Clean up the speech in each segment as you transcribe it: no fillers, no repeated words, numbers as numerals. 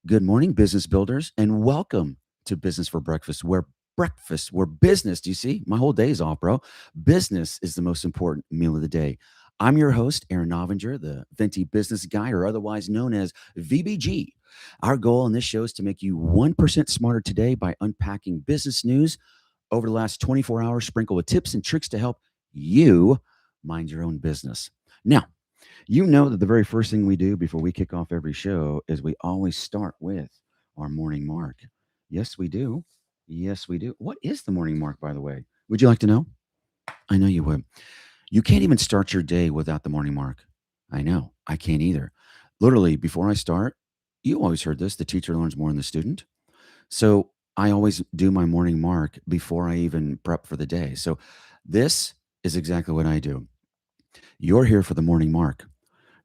Good morning, business builders, and welcome to Business for Breakfast, where business, do you see? My whole day is off, bro. Business is the most important meal of the day. I'm your host, Aaron Novinger, the Venti Business Guy, or otherwise known as VBG. Our goal on this show is to make you 1% smarter today by unpacking business news over the last 24 hours, sprinkle with tips and tricks to help you mind your own business. Now, you know that the very first thing we do before we kick off every show is we always start with our morning mark. Yes, we do. Yes, we do. What is the morning mark, by the way? Would you like to know? I know you would. You can't even start your day without the morning mark. I know. I can't either. Literally, before I start, you always heard this, the teacher learns more than the student. So I always do my morning mark before I even prep for the day. So this is exactly what I do. You're here for the morning mark.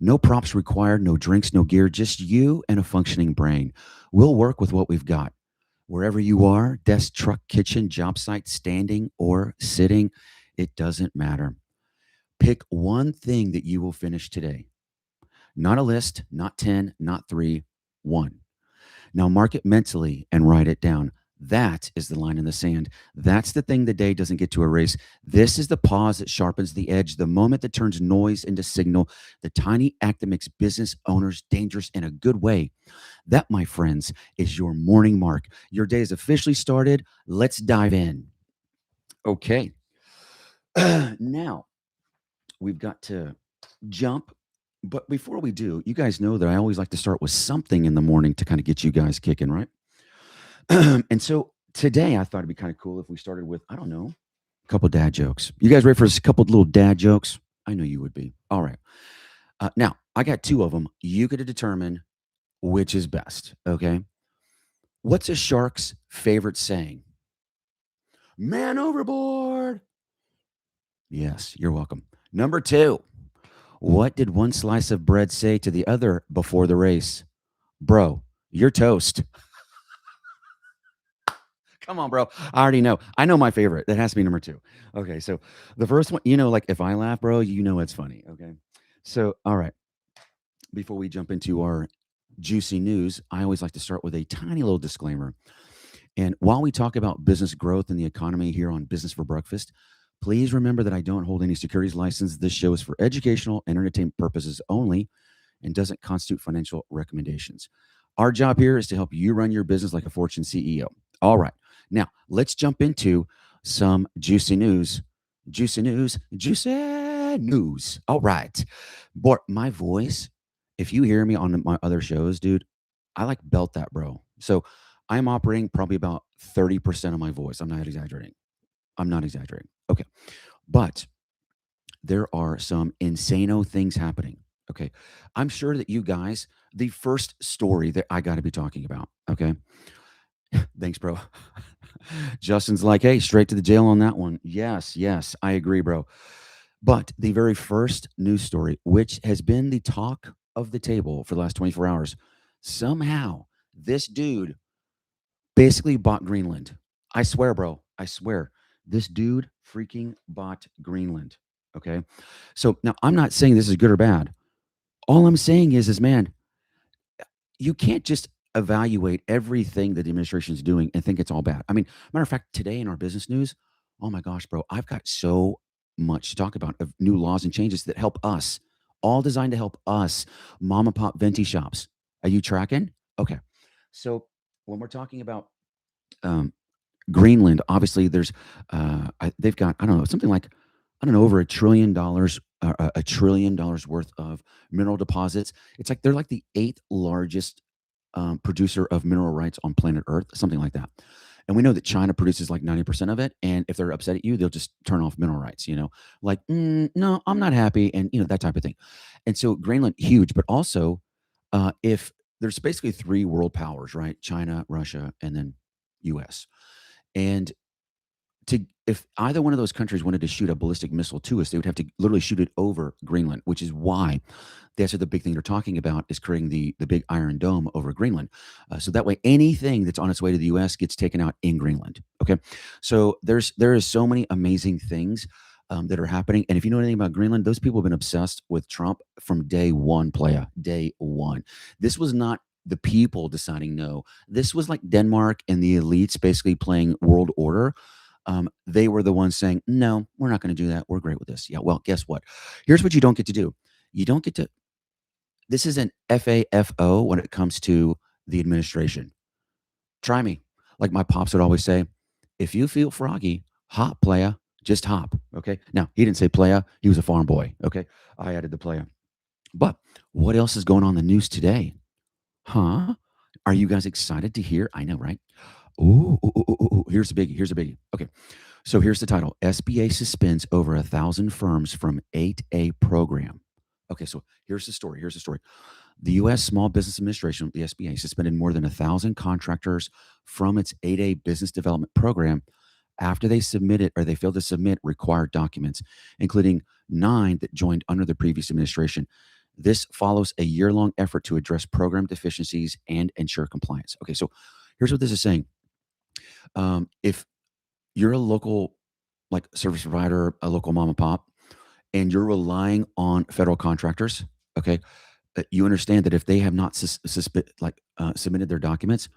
No props required, no drinks, no gear, just you and a functioning brain. We'll work with what we've got. Wherever you are, desk, truck, kitchen, job site, standing or sitting, it doesn't matter. Pick one thing that you will finish today. Not a list, not 10, not three, one. Now mark it mentally and write it down. That is the line in the sand. That's the thing the day doesn't get to erase. This is the pause that sharpens the edge, the moment that turns noise into signal, the tiny act that makes business owners dangerous in a good way. That, my friends, is your morning mark. Your day is officially started. Let's dive in. Okay. Now, we've got to jump. But before we do, you guys know that I always like to start with something in the morning to kind of get you guys kicking, right? And so today I thought it'd be kind of cool if we started with, I don't know, a couple dad jokes. You guys ready for a couple little dad jokes? I know you would be. All right. Now, I got two of them. You get to determine which is best. Okay. What's a shark's favorite saying? Man overboard. Yes, you're welcome. Number two, what did one slice of bread say to the other before the race? Bro, you're toast. Come on, bro. I already know. I know my favorite. That has to be number two. Okay, so the first one, like if I laugh, bro, you know it's funny. Okay. So, all right. Before we jump into our juicy news, I always like to start with a tiny little disclaimer. And while we talk about business growth and the economy here on Business for Breakfast, please remember that I don't hold any securities license. This show is for educational and entertainment purposes only and doesn't constitute financial recommendations. Our job here is to help you run your business like a Fortune CEO. All right. Now, let's jump into some juicy news. Juicy news. Juicy news. All right. Boy, my voice, if you hear me on my other shows, dude, I like belt that, bro. So I'm operating probably about 30% of my voice. I'm not exaggerating. I'm not exaggerating. Okay. But there are some insano things happening. Okay. I'm sure that you guys, the first story that I got to be talking about. Okay. Thanks, bro. Justin's like, hey, straight to the jail on that one. Yes, yes, I agree, bro. But the very first news story, which has been the talk of the table for the last 24 hours, somehow this dude basically bought Greenland. I swear, bro. I swear. This dude freaking bought Greenland. Okay. So now I'm not saying this is good or bad. All I'm saying is, man, you can't just evaluate everything that the administration is doing and think it's all bad. I mean, matter of fact, today in our business news, oh my gosh, bro, I've got so much to talk about of new laws and changes that help us, all designed to help us, mom and pop venti shops. Are you tracking? Okay. So when we're talking about um, Greenland, obviously they've got, I don't know, something like, I don't know, over $1 trillion, $1 trillion worth of mineral deposits. It's like they're like the eighth largest producer of mineral rights on planet Earth, something like that. And we know that China produces like 90% of it. And if they're upset at you, they'll just turn off mineral rights, like, no, I'm not happy. And, that type of thing. And so Greenland, huge, but also if there's basically three world powers, right? China, Russia, and then US. And if either one of those countries wanted to shoot a ballistic missile to us, they would have to literally shoot it over Greenland, which is why that's what the big thing they're talking about is creating the big Iron Dome over Greenland. So that way, anything that's on its way to the U.S. gets taken out in Greenland. Okay, so there is so many amazing things that are happening. And if you know anything about Greenland, those people have been obsessed with Trump from day one, playa, day one. This was not the people deciding no. This was like Denmark and the elites basically playing world order. They were the ones saying, no, we're not going to do that. We're great with this. Yeah. Well, guess what? Here's what you don't get to do. You don't get to, this is an FAFO when it comes to the administration. Try me. Like my pops would always say, if you feel froggy, hop, playa, just hop. Okay. Now, he didn't say playa. He was a farm boy. Okay. I added the playa. But what else is going on in the news today? Huh? Are you guys excited to hear? I know, right? Ooh. Here's a biggie. Here's a biggie. Okay. So here's the title: SBA suspends over 1,000 firms from 8A program. Okay. So here's the story. Here's the story. The U.S. Small Business Administration, the SBA, suspended more than 1,000 contractors from its 8A business development program after they submitted or they failed to submit required documents, including 9 that joined under the previous administration. This follows a year-long effort to address program deficiencies and ensure compliance. Okay, so here's what this is saying. If you're a local like service provider, a local mom and pop, and you're relying on federal contractors, okay, you understand that if they have not submitted their documents,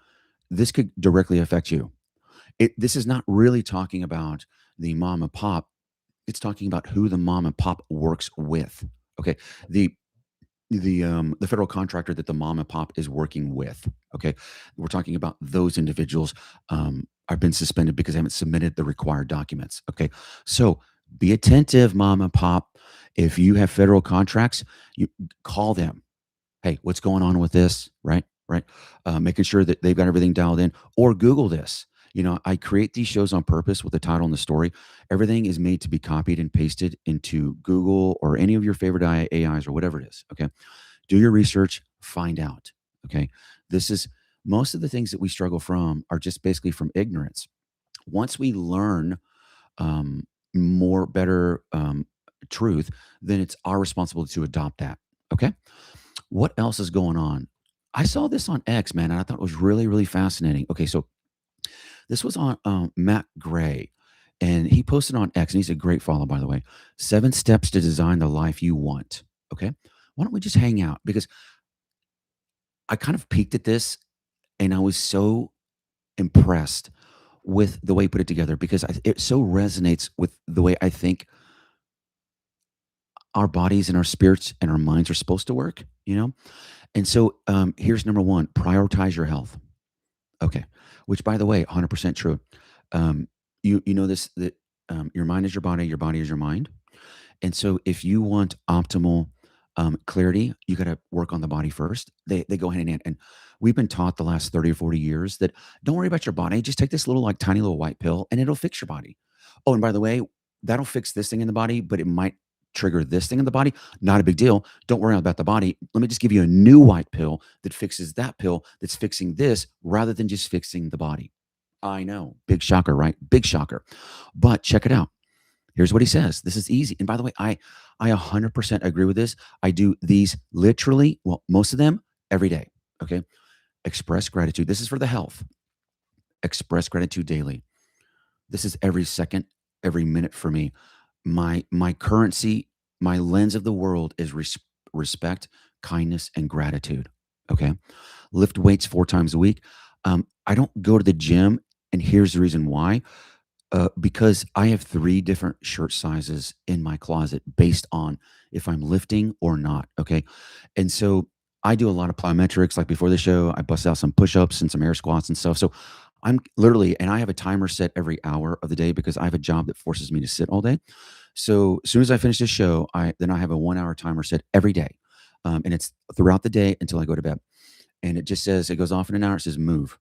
this could directly affect you. This is not really talking about the mom and pop. It's talking about who the mom and pop works with. Okay, the the federal contractor that the mom and pop is working with. Okay, we're talking about those individuals are been suspended because they haven't submitted the required documents. Okay, so be attentive, mom and pop. If you have federal contracts, you call them. Hey, what's going on with this? Right, right. Making sure that they've got everything dialed in, or Google this. I create these shows on purpose with the title and the story. Everything is made to be copied and pasted into Google or any of your favorite AIs or whatever it is. Okay. Do your research, find out. Okay. This is most of the things that we struggle from are just basically from ignorance. Once we learn more, better truth, then it's our responsibility to adopt that. Okay. What else is going on? I saw this on X, man, and I thought it was really, really fascinating. Okay. So this was on Matt Gray, and he posted on X, and he's a great follow, by the way. 7 steps to design the life you want. Okay. Why don't we just hang out? Because I kind of peeked at this and I was so impressed with the way he put it together because it so resonates with the way I think our bodies and our spirits and our minds are supposed to work. And so here's number 1: prioritize your health. Okay, which by the way, 100% true. You know this that your mind is your body is your mind. And so if you want optimal clarity, you got to work on the body first. They go hand in hand. And we've been taught the last 30 or 40 years that don't worry about your body. Just take this little, like tiny little white pill and it'll fix your body. Oh, and by the way, that'll fix this thing in the body, but it might trigger this thing in the body. Not a big deal. Don't worry about the body. Let me just give you a new white pill that fixes that pill that's fixing this rather than just fixing the body. I know. Big shocker, right? Big shocker. But check it out. Here's what he says. This is easy. And by the way, I 100% agree with this. I do these literally, well, most of them every day. Okay. Express gratitude. This is for the health. Express gratitude daily. This is every second, every minute for me. My currency, my lens of the world is respect, kindness, and gratitude. Okay. Lift weights 4 times a week. I don't go to the gym, and here's the reason why. Because I have 3 different shirt sizes in my closet based on if I'm lifting or not. Okay. And so I do a lot of plyometrics. Like before the show, I bust out some push ups and some air squats and stuff. So I'm literally, and I have a timer set every hour of the day because I have a job that forces me to sit all day. So as soon as I finish this show, then I have a 1 hour timer set every day. And it's throughout the day until I go to bed. And it just says, it goes off in an hour. It says move.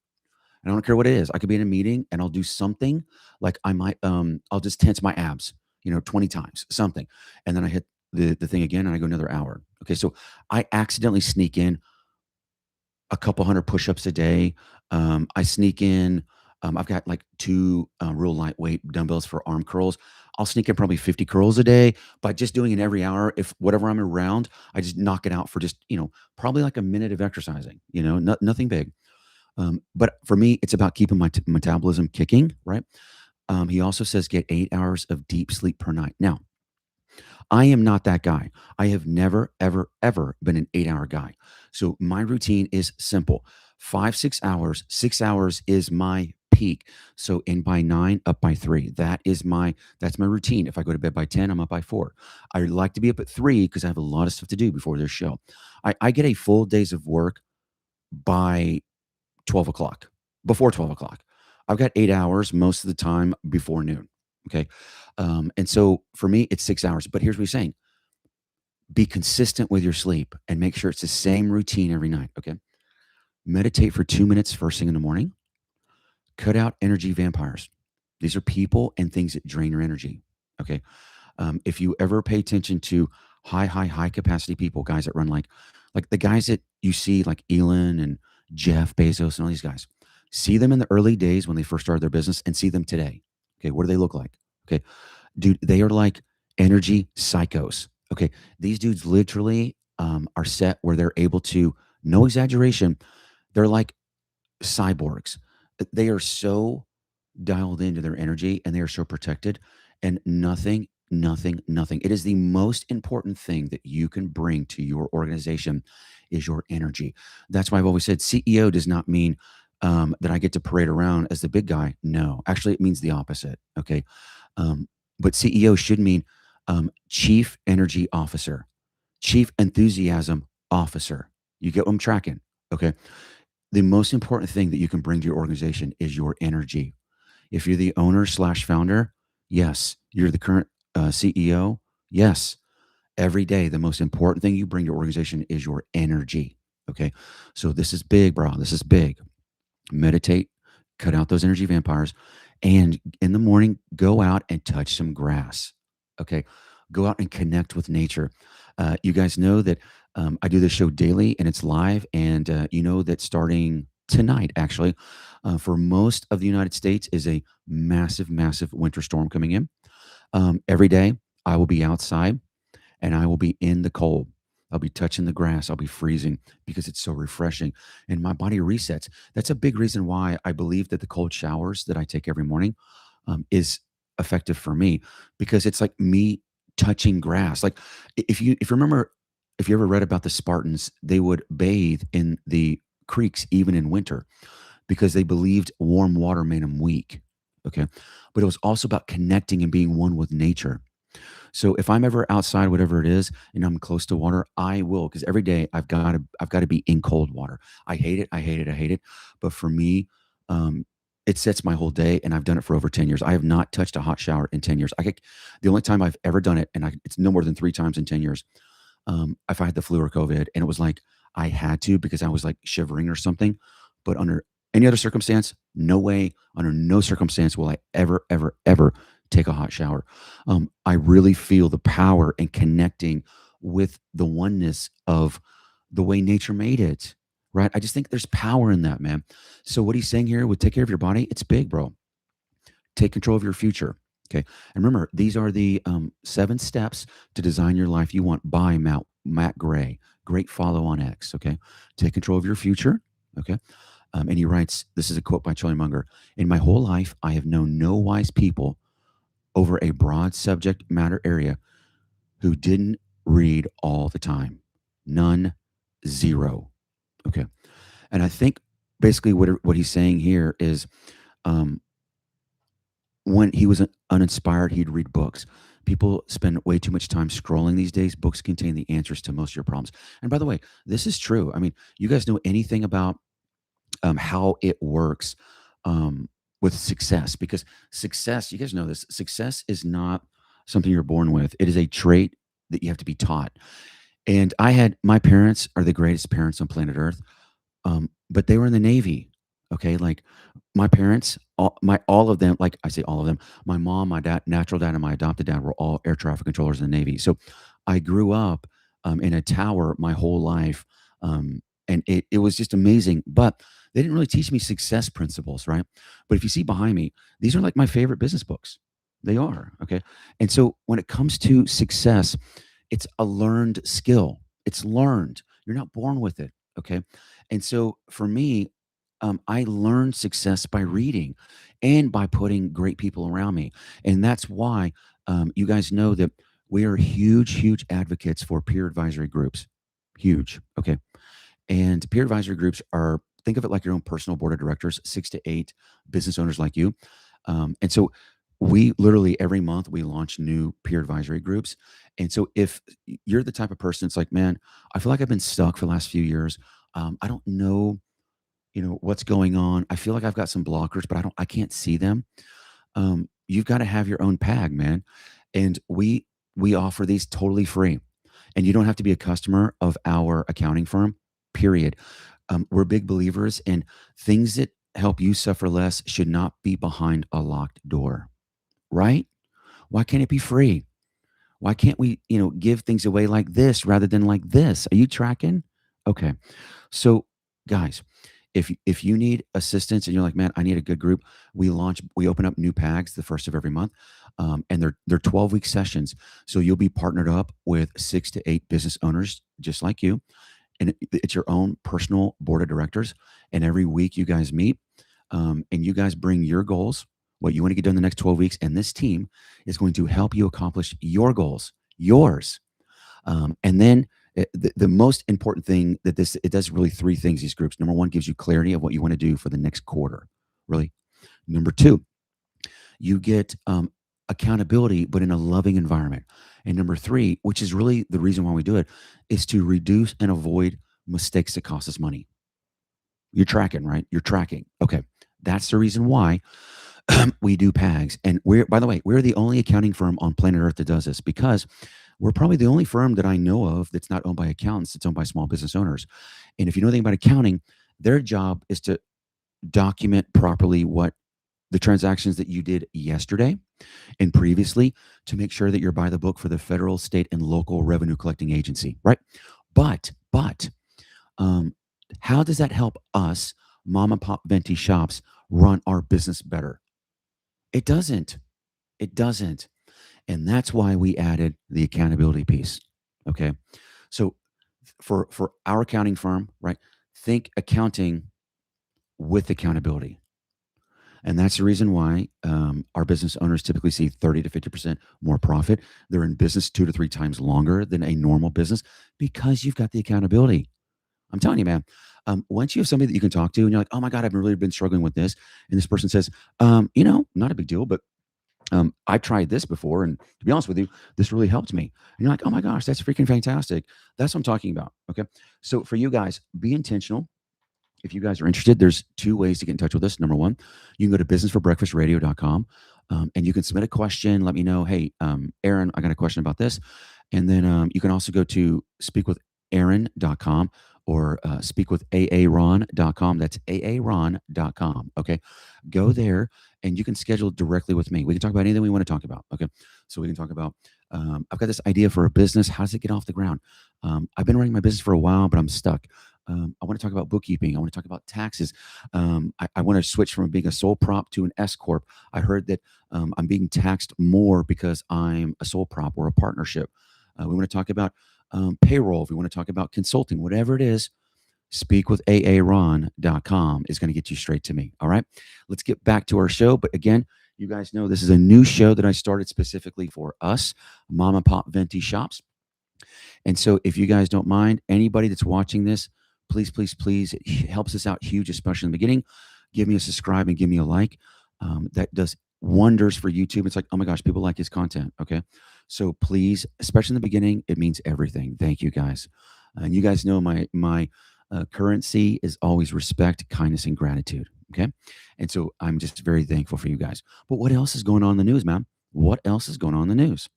And I don't care what it is. I could be in a meeting and I'll do something like I'll just tense my abs, 20 times, something. And then I hit the thing again and I go another hour. Okay. So I accidentally sneak in a couple hundred push-ups a day. I sneak in, I've got like 2 real lightweight dumbbells for arm curls. I'll sneak in probably 50 curls a day by just doing it every hour. If whatever I'm around, I just knock it out for just, probably like a minute of exercising, nothing big. But for me, it's about keeping my metabolism kicking, right? He also says get 8 hours of deep sleep per night. Now, I am not that guy. I have never, ever, ever been an 8-hour guy. So my routine is simple. 5, 6 hours. 6 hours is my peak. So in by 9, up by 3. That's my routine. If I go to bed by 10, I'm up by 4. I like to be up at 3 because I have a lot of stuff to do before this show. I get a full days of work by 12 o'clock, before 12 o'clock. I've got 8 hours most of the time before noon. Okay. And so for me, it's 6 hours. But here's what he's saying: be consistent with your sleep and make sure it's the same routine every night. Okay. Meditate for 2 minutes first thing in the morning. Cut out energy vampires. These are people and things that drain your energy. Okay. If you ever pay attention to high capacity people, guys that run like the guys that you see, like Elon and Jeff Bezos and all these guys, see them in the early days when they first started their business and see them today. Okay. What do they look like? Okay. Dude, they are like energy psychos. Okay. These dudes literally are set where they're able to, no exaggeration, they're like cyborgs. They are so dialed into their energy and they are so protected, and nothing. It is the most important thing that you can bring to your organization is your energy. That's why I've always said CEO does not mean that I get to parade around as the big guy. No, actually, it means the opposite. Okay. But CEO should mean Chief Energy Officer, Chief Enthusiasm Officer. You get what I'm tracking? Okay. The most important thing that you can bring to your organization is your energy. If you're the owner slash founder, yes. You're the current CEO, yes. Every day, the most important thing you bring to your organization is your energy. Okay. So this is big, bro. This is big. Meditate, cut out those energy vampires, and in the morning, go out and touch some grass. Okay. Go out and connect with nature. You guys know that I do this show daily and it's live. And you know that starting tonight, actually, for most of the United States, is a massive winter storm coming in. Every day, I will be outside and I will be in the cold. I'll be touching the grass. I'll be freezing because it's so refreshing and my body resets. That's a big reason why I believe that the cold showers that I take every morning is effective for me, because it's like me touching grass. Like if you remember, if you ever read about the Spartans, they would bathe in the creeks even in winter because they believed warm water made them weak. Okay. But it was also about connecting and being one with nature. So if I'm ever outside, whatever it is, and I'm close to water, I will, because every day I've got to be in cold water. I hate it. I hate it. I hate it. But for me, um, it sets my whole day, and I've done it for over 10 years. I have not touched a hot shower in 10 years. The only time I've ever done it, and it's no more than 3 times in 10 years, if I had the flu or COVID, and it was like I had to because I was like shivering or something. But under any other circumstance, no way, under no circumstance will I ever take a hot shower. I really feel the power in connecting with the oneness of the way nature made it. Right. I just think there's power in that, man. So what he's saying here with take care of your body, it's big, bro. Take control of your future. Okay. And remember, these are the 7 steps to design your life you want by Matt Gray. Great follow on X. Okay. Take control of your future. Okay. And he writes, this is a quote by Charlie Munger. In my whole life, I have known no wise people over a broad subject matter area who didn't read all the time. None, zero. Okay. And I think basically what he's saying here is um, when he was uninspired, he'd read books. People spend way too much time scrolling these days. Books contain the answers to most of your problems. And by the way, this is true. I mean, you guys know anything about how it works with success? Because success, you guys know this, success is not something you're born with. It is a trait that you have to be taught. And my parents are the greatest parents on planet Earth, but they were in the Navy. Okay, like my parents, all of them, like I say, all of them. My mom, my dad, natural dad, and my adopted dad were all air traffic controllers in the Navy. So I grew up in a tower my whole life, and it was just amazing. But they didn't really teach me success principles, right? But if you see behind me, these are like my favorite business books. They are okay. And so when it comes to success, it's a learned skill. It's learned. You're not born with it. Okay. And so for me, I learned success by reading and by putting great people around me. And that's why you guys know that We are huge advocates for peer advisory groups. Huge. Okay. And peer advisory groups are, think of it like your own personal board of directors, 6 to 8 business owners like you. And so we literally every month we launch new peer advisory groups. And so if you're the type of person, it's like, man, I feel like I've been stuck for the last few years. I don't know, what's going on. I feel like I've got some blockers, but I can't see them. You've got to have your own PAG, man. And we offer these totally free. And you don't have to be a customer of our accounting firm, period. We're big believers in things that help you suffer less should not be behind a locked door, right? Why can't it be free? Why can't we, give things away like this rather than like this? Are you tracking? Okay. So, guys, if you need assistance and you're like, man, I need a good group, we open up new PAGs the first of every month, and they're 12-week sessions. So you'll be partnered up with 6 to 8 business owners just like you, and it's your own personal board of directors. And every week you guys meet, and you guys bring your goals, what you want to get done in the next 12 weeks, and this team is going to help you accomplish your goals, yours. And then the most important thing that it does really three things, these groups. Number one, gives you clarity of what you want to do for the next quarter, really. Number two, you get accountability, but in a loving environment. And number three, which is really the reason why we do it, is to reduce and avoid mistakes that cost us money. You're tracking, right? You're tracking. Okay. That's the reason why we do PAGs. And by the way, we're the only accounting firm on planet Earth that does this, because we're probably the only firm that I know of that's not owned by accountants, it's owned by small business owners. And if you know anything about accounting, their job is to document properly what the transactions that you did yesterday and previously, to make sure that you're by the book for the federal, state, and local revenue collecting agency, right? But um, how does that help us, mom and pop venti shops, run our business better? It doesn't. It doesn't. And that's why we added the accountability piece. Okay. So for our accounting firm, right? Think accounting with accountability. And that's the reason why our business owners typically see 30 to 50% more profit. They're in business 2 to 3 times longer than a normal business, because you've got the accountability. I'm telling you, man. Once you have somebody that you can talk to and you're like, oh my God, I've really been struggling with this. And this person says, not a big deal, but I tried this before, and to be honest with you, this really helped me. And you're like, oh my gosh, that's freaking fantastic. That's what I'm talking about. Okay. So for you guys, be intentional. If you guys are interested, there's 2 ways to get in touch with us. Number one, you can go to businessforbreakfastradio.com, and you can submit a question. Let me know, hey, Aaron, I got a question about this. And then you can also go to speakwithaaron.com or speakwithaaron.com. That's aaron.com. Okay. Go there and you can schedule directly with me. We can talk about anything we want to talk about. Okay. So we can talk about, I've got this idea for a business. How does it get off the ground? I've been running my business for a while, but I'm stuck. I want to talk about bookkeeping. I want to talk about taxes. I want to switch from being a sole prop to an S corp. I heard that I'm being taxed more because I'm a sole prop or a partnership. We want to talk about payroll. If we want to talk about consulting, whatever it is, speakwithaaron.com is going to get you straight to me. All right. Let's get back to our show. But again, you guys know this is a new show that I started specifically for us, mom and pop venti shops. And so if you guys don't mind, anybody that's watching this, please, it helps us out huge, especially in the beginning. Give me a subscribe and give me a like. That does wonders for YouTube. It's like, oh my gosh, people like his content. Okay. So please, especially in the beginning, it means everything. Thank you guys. And you guys know my currency is always respect, kindness, and gratitude. Okay. And so I'm just very thankful for you guys. But what else is going on in the news, man? What else is going on in the news?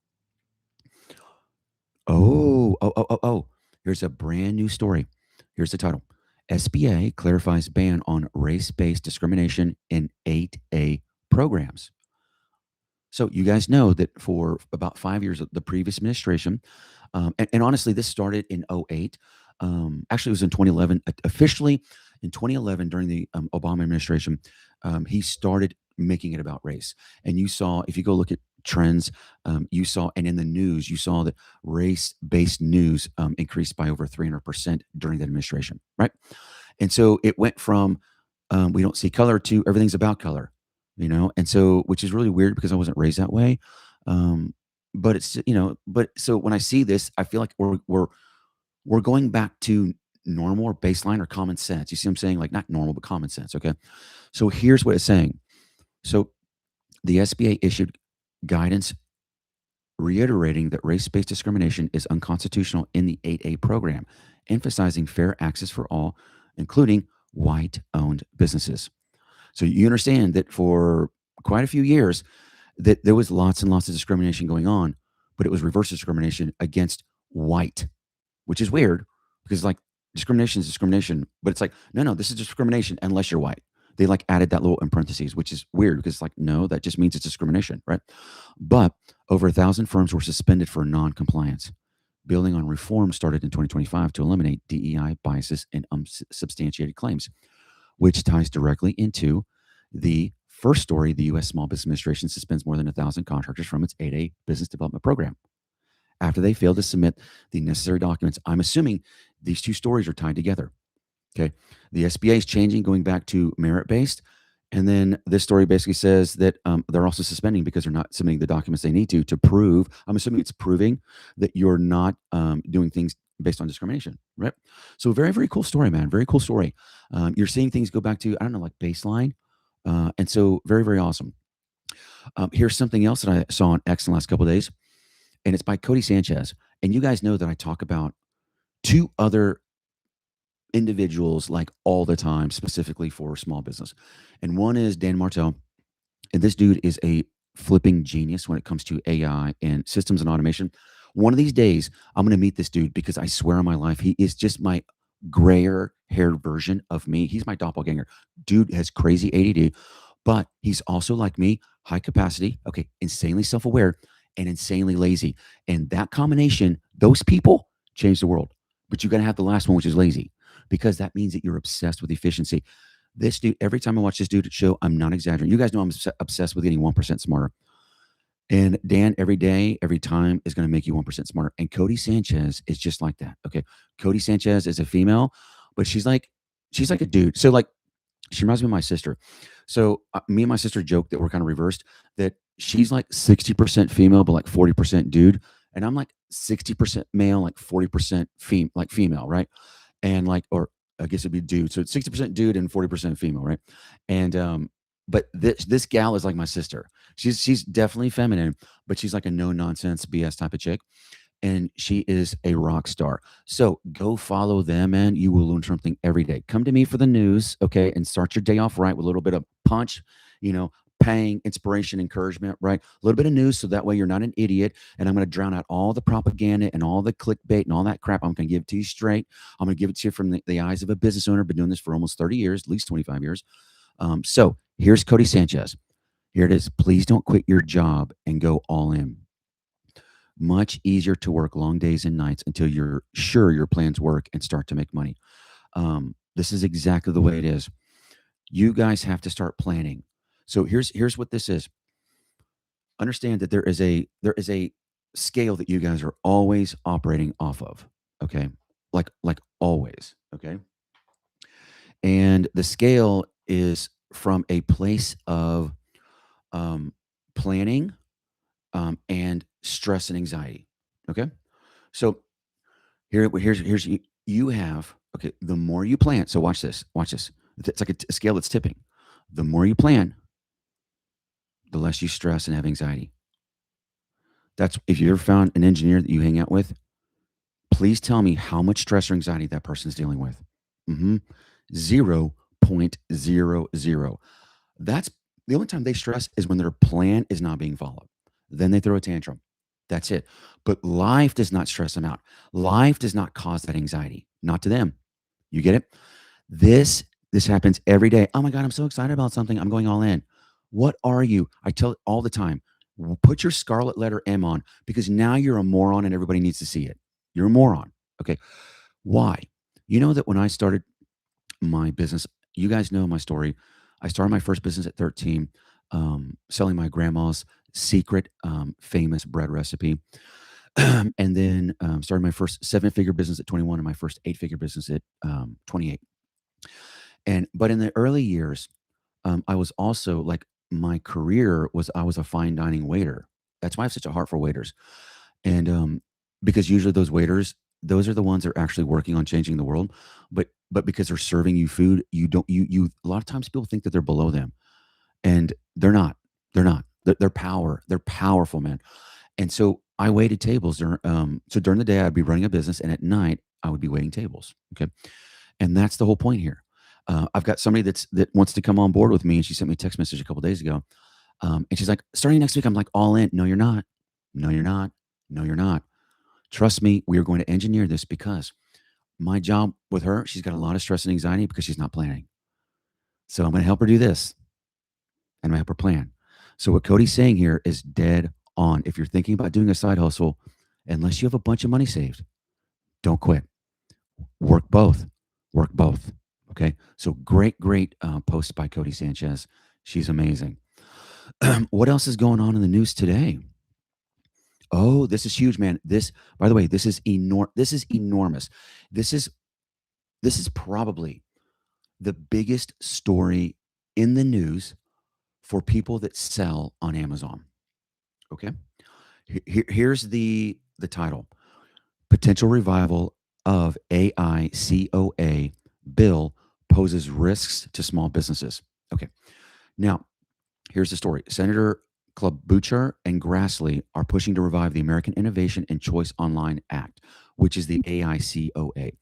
Oh. Here's a brand new story. Here's the title. SBA clarifies ban on race-based discrimination in 8A programs. So you guys know that for about 5 years, the previous administration, and honestly, this started in 08. Actually, it was in 2011. Officially, in 2011, during the Obama administration, he started making it about race. And you saw, if you go look at trends, you saw, and in the news, you saw that race-based news increased by over 300% during that administration, right? And so it went from we don't see color to everything's about color, and so, which is really weird because I wasn't raised that way. but it's, but so when I see this, I feel like we're going back to normal or baseline or common sense. You see what I'm saying? Like not normal, but common sense. Okay. So here's what it's saying. So the SBA issued guidance reiterating that race based discrimination is unconstitutional in the 8A program, emphasizing fair access for all, including white owned businesses. So you understand that for quite a few years, that there was lots and lots of discrimination going on, but it was reverse discrimination against white, which is weird because like discrimination is discrimination, but it's like, no, no, this is discrimination unless you're white. They like added that little in parentheses, which is weird because it's like, no, that just means it's discrimination, right? But over 1,000 firms were suspended for non-compliance. Building on reform started in 2025 to eliminate DEI biases and unsubstantiated claims, which ties directly into the first story. The U.S. Small Business Administration suspends more than 1,000 contractors from its 8A business development program after they failed to submit the necessary documents. I'm assuming these two stories are tied together. Okay. The SBA is changing, going back to merit based. And then this story basically says that they're also suspending because they're not submitting the documents they need to prove. I'm assuming it's proving that you're not doing things based on discrimination, right? So very, very cool story, man. Very cool story. You're seeing things go back to, I don't know, like baseline. And so very, very awesome. Here's something else that I saw on X in the last couple of days, and it's by Codie Sanchez. And you guys know that I talk about two other individuals like all the time, specifically for small business. And one is Dan Martell. And this dude is a flipping genius when it comes to AI and systems and automation. One of these days, I'm going to meet this dude because I swear on my life, he is just my grayer haired version of me. He's my doppelganger. Dude has crazy ADD, but he's also like me, high capacity, okay, insanely self aware, and insanely lazy. And that combination, those people change the world. But you got to have the last one, which is lazy, because that means that you're obsessed with efficiency. This dude, every time I watch this dude show, I'm not exaggerating. You guys know I'm obsessed with getting 1% smarter. And Dan, every day, every time is going to make you 1% smarter. And Codie Sanchez is just like that. Okay. Codie Sanchez is a female, but she's like a dude. So like, she reminds me of my sister. So me and my sister joke that we're kind of reversed, that she's like 60% female, but like 40% dude. And I'm like 60% male, like 40% female, right? And like, or I guess it'd be dude. So it's 60% dude and 40% female, right? And but this gal is like my sister. She's definitely feminine, but she's like a no nonsense BS type of chick. And she is a rock star. So go follow them, man. You will learn something every day. Come to me for the news, okay, and start your day off right with a little bit of punch, paying, inspiration, encouragement, right? A little bit of news so that way you're not an idiot. And I'm going to drown out all the propaganda and all the clickbait and all that crap. I'm going to give it to you straight. I'm going to give it to you from the eyes of a business owner. Been doing this for almost 30 years, at least 25 years. So here's Codie Sanchez. Here it is. Please don't quit your job and go all in. Much easier to work long days and nights until you're sure your plans work and start to make money. This is exactly the way it is. You guys have to start planning. So here's what this is. Understand that there is a scale that you guys are always operating off of. Okay, like always. Okay, and the scale is from a place of planning and stress and anxiety. Okay, so here's you have, okay, the more you plan. So watch this. Watch this. It's like a scale that's tipping. The more you plan, the less you stress and have anxiety. That's if you ever found an engineer that you hang out with, please tell me how much stress or anxiety that person's dealing with. 0.00. That's the only time they stress is when their plan is not being followed. Then they throw a tantrum. That's it. But life does not stress them out. Life does not cause that anxiety. Not to them. You get it? This happens every day. Oh my God, I'm so excited about something. I'm going all in. What are you? I tell it all the time. Put your scarlet letter M on, because now you're a moron and everybody needs to see it. You're a moron. Okay. Why? You know that when I started my business, you guys know my story. I started my first business at 13, selling my grandma's secret famous bread recipe. And then started my first 7-figure business at 21 and my first 8-figure business at 28. But in the early years, I was also like, my career was, I was a fine dining waiter. That's why I have such a heart for waiters. And because usually those waiters, those are the ones that are actually working on changing the world. But because they're serving you food, you don't you a lot of times people think that they're below them, and they're not. They're not. They're power. They're powerful, man. And so I waited tables during so during the day I'd be running a business, and at night I would be waiting tables. Okay. And that's the whole point here. I've got somebody that wants to come on board with me, and she sent me a text message a couple days ago. And she's like, starting next week, I'm like, all in. No, you're not. No, you're not. No, you're not. Trust me, we are going to engineer this because my job with her, she's got a lot of stress and anxiety because she's not planning. So I'm going to help her do this, and I'm going to help her plan. So what Codie's saying here is dead on. If you're thinking about doing a side hustle, unless you have a bunch of money saved, don't quit. Work both. Work both. Okay. So great post by Codie Sanchez. She's amazing. What else is going on in the news today? Oh, this is huge, man. This, by the way, this is enormous. This is probably the biggest story in the news for people that sell on Amazon. Okay. Here's the title: Potential revival of AI COA bill poses risks to small businesses. Okay. Now, here's the story. Senator Klobuchar and Grassley are pushing to revive the American Innovation and Choice Online Act, which is the AICOA,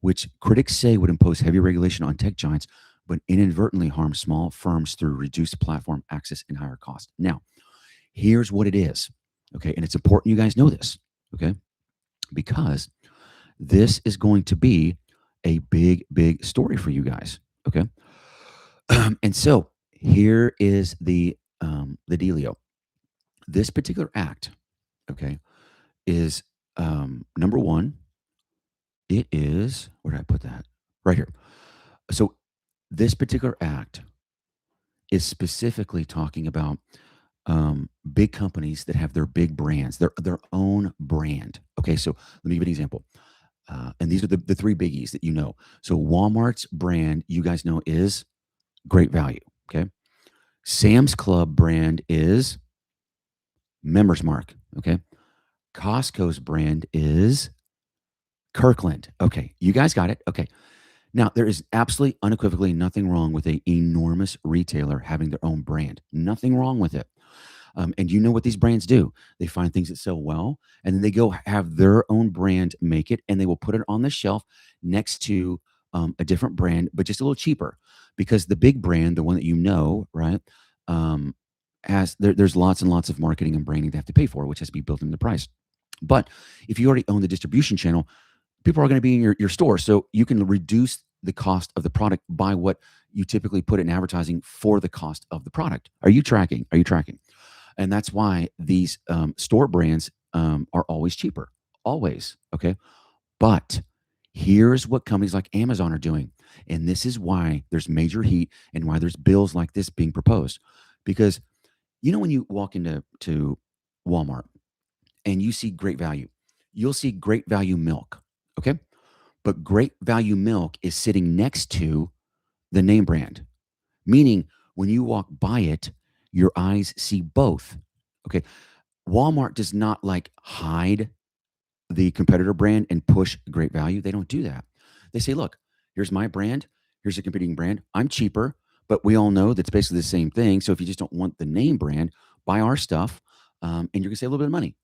which critics say would impose heavy regulation on tech giants, but inadvertently harm small firms through reduced platform access and higher cost. Now, here's what it is. Okay. And it's important you guys know this. Okay. Because this is going to be a big story for you guys. Okay. And so here is the dealio. This particular act, okay, is number one. It is, where did I put that? Right here. So this particular act is specifically talking about big companies that have their big brands, their own brand. Okay, so let me give you an example. And these are the three biggies that you know. So Walmart's brand, you guys know, is Great Value. Okay. Sam's Club brand is Members Mark. Okay. Costco's brand is Kirkland. Okay. You guys got it. Okay. Now, there is absolutely unequivocally nothing wrong with an enormous retailer having their own brand. Nothing wrong with it. And you know what these brands do? They find things that sell well, and then they go have their own brand make it, and they will put it on the shelf next to a different brand, but just a little cheaper, because the big brand, the one that you know, right, there's lots and lots of marketing and branding they have to pay for, which has to be built into the price. But if you already own the distribution channel, people are going to be in your store, so you can reduce the cost of the product by what you typically put in advertising for the cost of the product. Are you tracking? Are you tracking? And that's why these store brands are always cheaper, always. Okay. But here's what companies like Amazon are doing. And this is why there's major heat and why there's bills like this being proposed. Because, when you walk into Walmart and you see Great Value, you'll see Great Value milk. Okay. But Great Value milk is sitting next to the name brand, meaning when you walk by it, your eyes see both. Okay. Walmart does not like hide the competitor brand and push Great Value. They don't do that. They say, look, here's my brand. Here's a competing brand. I'm cheaper, but we all know that's basically the same thing. So if you just don't want the name brand, buy our stuff, and you're going to save a little bit of money.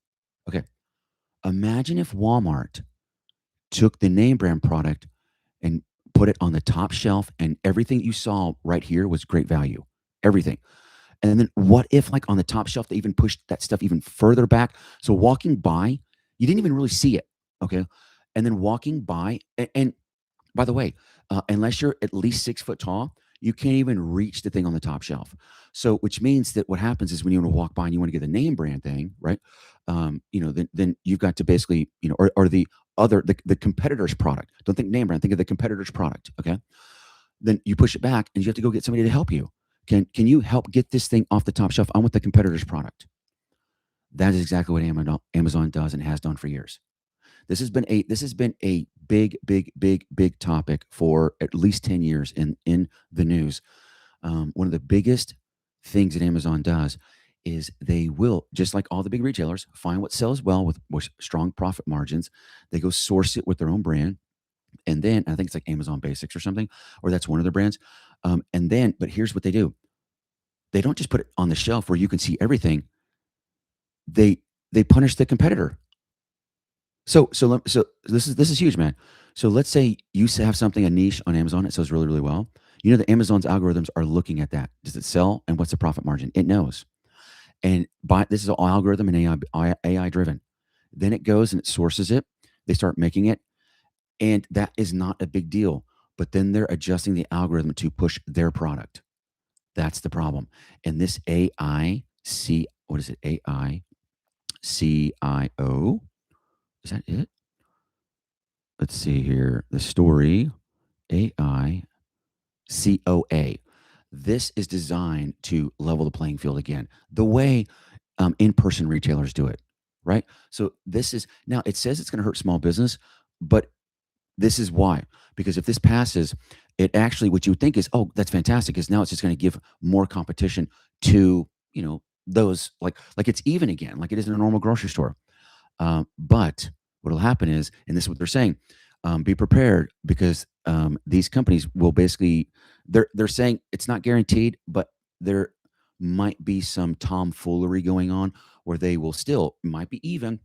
Okay. Imagine if Walmart took the name brand product and put it on the top shelf, and everything you saw right here was Great Value. Everything. And then what if, like, on the top shelf, they even pushed that stuff even further back? So walking by, you didn't even really see it. Okay. And then walking by, and by the way, unless you're at least 6 foot tall, you can't even reach the thing on the top shelf. So, which means that what happens is when you want to walk by and you want to get the name brand thing, right? Then you've got to basically, or the other, the competitor's product. Don't think name brand, think of the competitor's product. Okay. Then you push it back and you have to go get somebody to help you. Can you help get this thing off the top shelf? I want the competitor's product. That is exactly what Amazon does and has done for years. This has been a big topic for at least 10 years in the news. One of the biggest things that Amazon does is they will, just like all the big retailers, find what sells well with strong profit margins. They go source it with their own brand. And then I think it's like Amazon Basics or something, or that's one of their brands. And then, but here's what they do: they don't just put it on the shelf where you can see everything. They they punish the competitor. So this is huge, man. So let's say you have something, a niche on Amazon, it sells really, really well. You know that Amazon's algorithms are looking at that. Does it sell, and what's the profit margin? It knows. And by this is all algorithm and AI driven. Then it goes and it sources it. They start making it, and that is not a big deal. But then they're adjusting the algorithm to push their product. That's the problem. And this AIC, what is it? AICIO. Is that it? Let's see here. The story AICOA. This is designed to level the playing field again, the way in-person retailers do it, right? So this is now, it says it's going to hurt small business, but this is why. Because if this passes, it actually, what you would think is, oh, that's fantastic, is now it's just going to give more competition to, those, like it's even again, like it is in a normal grocery store. But what'll happen is, and this is what they're saying, be prepared, because these companies will basically, they're saying it's not guaranteed, but there might be some tomfoolery going on where they will still, might be even,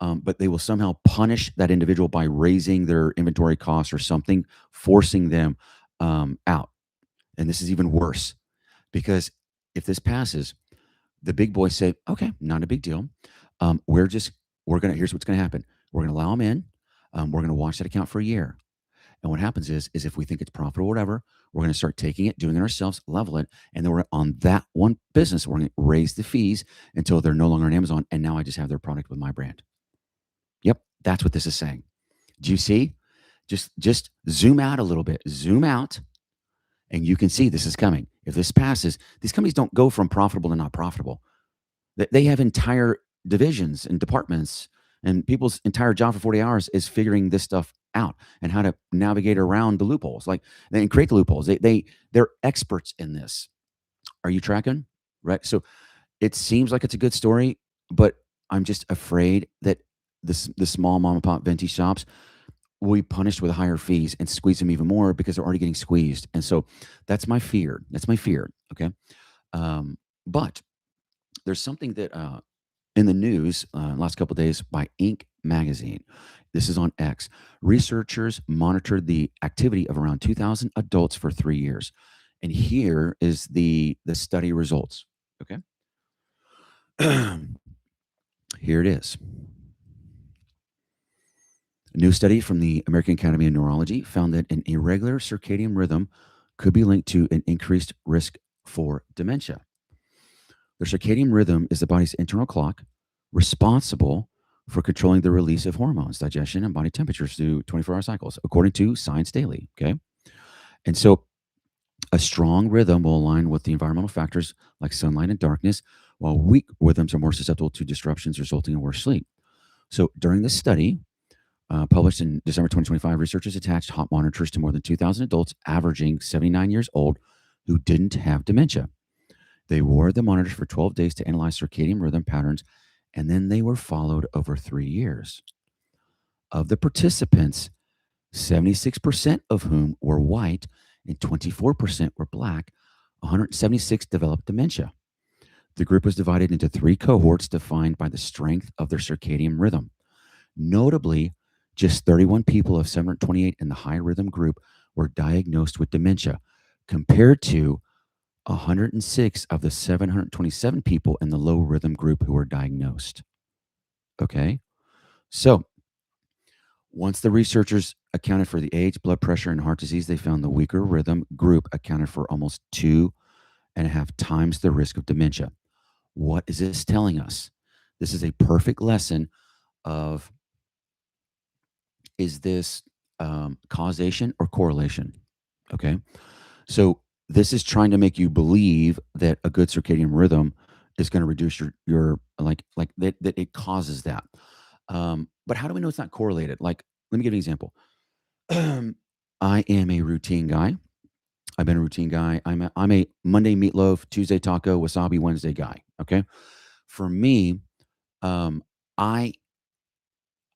but they will somehow punish that individual by raising their inventory costs or something, forcing them out. And this is even worse, because if this passes, the big boys say, okay, not a big deal. Here's what's going to happen. We're going to allow them in. We're going to watch that account for a year. And what happens is if we think it's profitable or whatever, we're going to start taking it, doing it ourselves, level it. And then we're on that one business. We're going to raise the fees until they're no longer on Amazon. And now I just have their product with my brand. Yep. That's what this is saying. Do you see? Just zoom out a little bit, zoom out, and you can see this is coming. If this passes, these companies don't go from profitable to not profitable. They have entire divisions and departments, and people's entire job for 40 hours is figuring this stuff out and how to navigate around the loopholes, like, and create the loopholes. They're experts in this. Are you tracking? Right. So it seems like it's a good story, but I'm just afraid that the small mom and pop Venti shops will be punished with higher fees and squeeze them even more because they're already getting squeezed. And so that's my fear. That's my fear. Okay. But there's something that in the news last couple of days by Inc. magazine. This is on X. Researchers monitored the activity of around 2,000 adults for 3 years. And here is the study results. Okay. Here it is. A new study from the American Academy of Neurology found that an irregular circadian rhythm could be linked to an increased risk for dementia. The circadian rhythm is the body's internal clock responsible for controlling the release of hormones, digestion, and body temperatures through 24-hour cycles, according to Science Daily. Okay. And so a strong rhythm will align with the environmental factors like sunlight and darkness, while weak rhythms are more susceptible to disruptions resulting in worse sleep. So during this study, published in December 2025, researchers attached hot monitors to more than 2,000 adults averaging 79 years old who didn't have dementia. They wore the monitors for 12 days to analyze circadian rhythm patterns, and then they were followed over 3 years. Of the participants, 76% of whom were white and 24% were black, 176 developed dementia. The group was divided into 3 cohorts defined by the strength of their circadian rhythm. Notably, just 31 people of 728 in the high rhythm group were diagnosed with dementia, compared to 106 of the 727 people in the low rhythm group who were diagnosed. Okay. So once the researchers accounted for the age, blood pressure, and heart disease, they found the weaker rhythm group accounted for almost 2.5 times the risk of dementia. What is this telling us? This is a perfect lesson of, is this causation or correlation? Okay. So this is trying to make you believe that a good circadian rhythm is going to reduce your like that it causes that. But how do we know it's not correlated? Like, let me give you an example. I am a routine guy. I've been a routine guy. I'm a Monday meatloaf, Tuesday taco, wasabi Wednesday guy. Okay. For me, um, I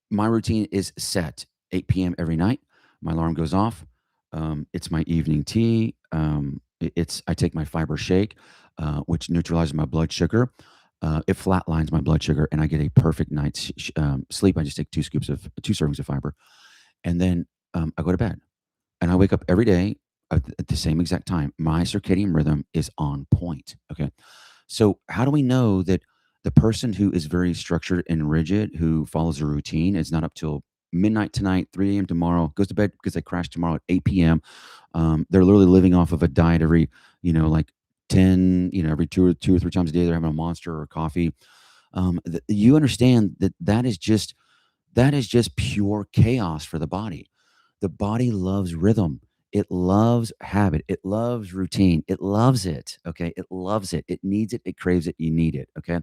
my routine is set 8 p.m. every night. My alarm goes off. It's my evening tea. It's I take my fiber shake, which neutralizes my blood sugar. It flatlines my blood sugar, and I get a perfect night's sleep. I just take two servings of fiber, and then I go to bed. And I wake up every day at the same exact time. My circadian rhythm is on point. Okay. So, how do we know that the person who is very structured and rigid, who follows a routine, is not up till midnight tonight, 3 a.m. tomorrow, goes to bed because they crash tomorrow at 8 p.m. They're literally living off of a diet every, like 10, every two or three times a day, they're having a monster or coffee. You understand that that is just pure chaos for the body. The body loves rhythm. It loves habit. It loves routine. It loves it. Okay. It loves it. It needs it. It craves it. You need it. Okay.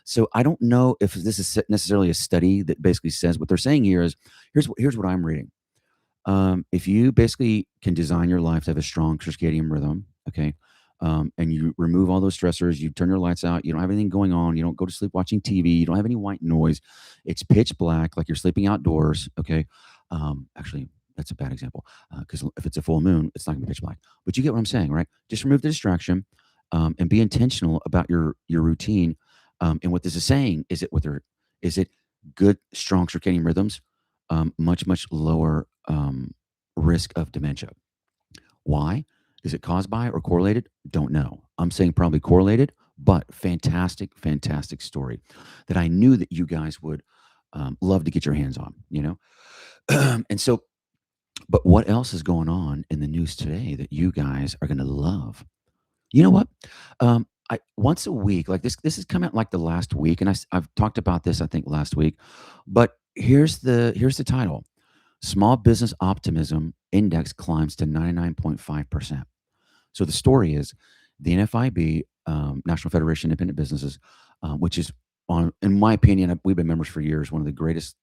So I don't know if this is necessarily a study that basically says what they're saying here is here's what I'm reading. If you basically can design your life to have a strong circadian rhythm, okay, and you remove all those stressors, you turn your lights out, you don't have anything going on, you don't go to sleep watching TV, you don't have any white noise, it's pitch black, like you're sleeping outdoors, okay. Actually, that's a bad example because if it's a full moon, it's not gonna be pitch black. But you get what I'm saying, right? Just remove the distraction and be intentional about your routine. And what this is saying is is it good, strong circadian rhythms, much lower risk of dementia. Why? Is it caused by or correlated? Don't know. I'm saying probably correlated, but fantastic, fantastic story that I knew that you guys would love to get your hands on. And so, but what else is going on in the news today that you guys are going to love? You know what? I once a week, like this has come out like the last week, and I've talked about this I think last week, but here's the title: Small Business Optimism Index climbs to 99.5%. So the story is the NFIB, National Federation of Independent Businesses, which is in my opinion, we've been members for years, one of the greatest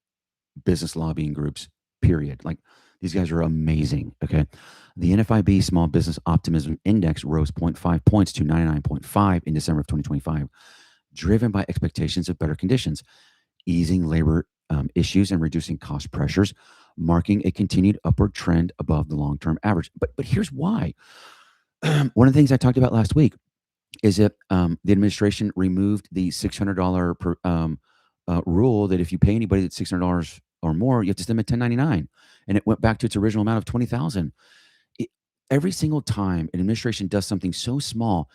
business lobbying groups, period. Like these guys are amazing. Okay. The NFIB Small Business Optimism Index rose zero point 0.5 points to 99.5 in December of 2025, driven by expectations of better conditions, easing labor issues and reducing cost pressures, marking a continued upward trend above the long-term average. But here's why. One of the things I talked about last week is that the administration removed the $600 per rule that if you pay anybody that's $600 or more, you have to send them a 1099, and it went back to its original amount of 20,000. Every single time an administration does something so small,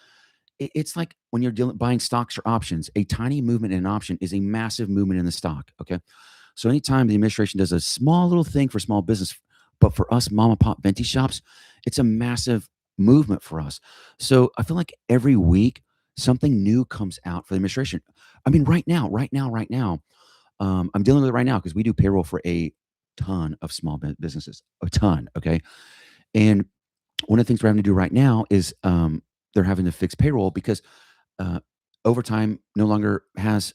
it's like when you're buying stocks or options. A tiny movement in an option is a massive movement in the stock. Okay, so anytime the administration does a small little thing for small business, but for us mom and pop venti shops, it's a massive movement for us. So I feel like every week something new comes out for the administration. I mean, right now, I'm dealing with it right now because we do payroll for a ton of small businesses, a ton. Okay, and one of the things we're having to do right now is they're having to fix payroll because uh, overtime no longer has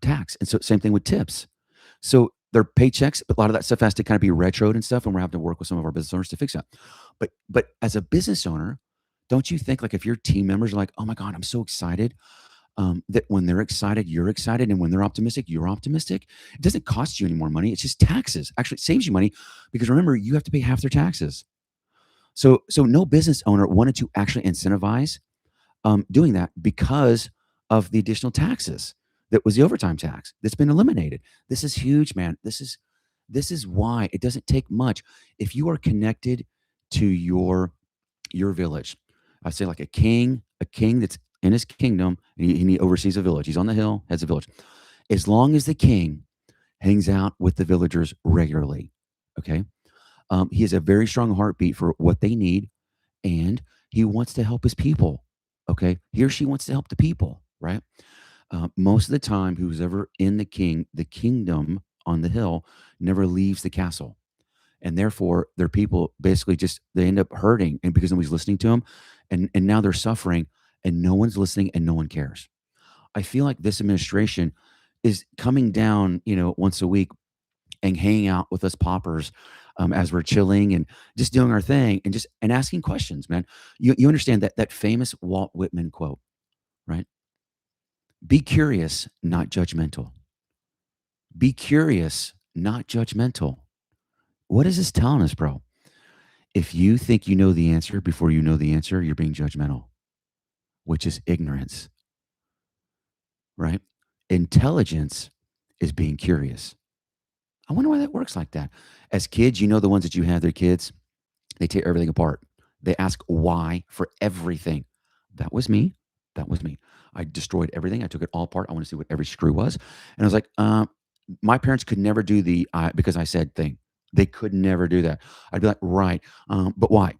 tax, and so same thing with tips. So their paychecks, but a lot of that stuff has to kind of be retroed and stuff, and we're having to work with some of our business owners to fix that. But as a business owner, don't you think like if your team members are like, oh my god, I'm so excited, that when they're excited, you're excited, and when they're optimistic, you're optimistic. It doesn't cost you any more money; it's just taxes. Actually, it saves you money because remember, you have to pay half their taxes. So no business owner wanted to actually incentivize doing that because of the additional taxes. That was the overtime tax that's been eliminated. This is huge, man. This is why it doesn't take much if you are connected to your village. I say like a king that's in his kingdom, and he oversees a village. He's on the hill, has a village. As long as the king hangs out with the villagers regularly, okay, he has a very strong heartbeat for what they need, and he wants to help his people. Okay, he or she wants to help the people, right? Most of the time, who's ever in the kingdom on the hill, never leaves the castle, and therefore their people basically just they end up hurting, and because nobody's listening to them, and now they're suffering, and no one's listening, and no one cares. I feel like this administration is coming down, once a week and hanging out with us paupers. as we're chilling and just doing our thing and just and asking questions, man. You understand that famous Walt Whitman quote, right? Be curious, not judgmental. Be curious, not judgmental. What is this telling us, bro? If you think you know the answer before you know the answer, you're being judgmental, which is ignorance, right? Intelligence is being curious. I wonder why that works like that. As kids, you know the ones that you have, their kids, they tear everything apart. They ask why for everything. That was me. That was me. I destroyed everything. I took it all apart. I want to see what every screw was. And I was like, my parents could never do the because I said thing. They could never do that. I'd be like, right. But why?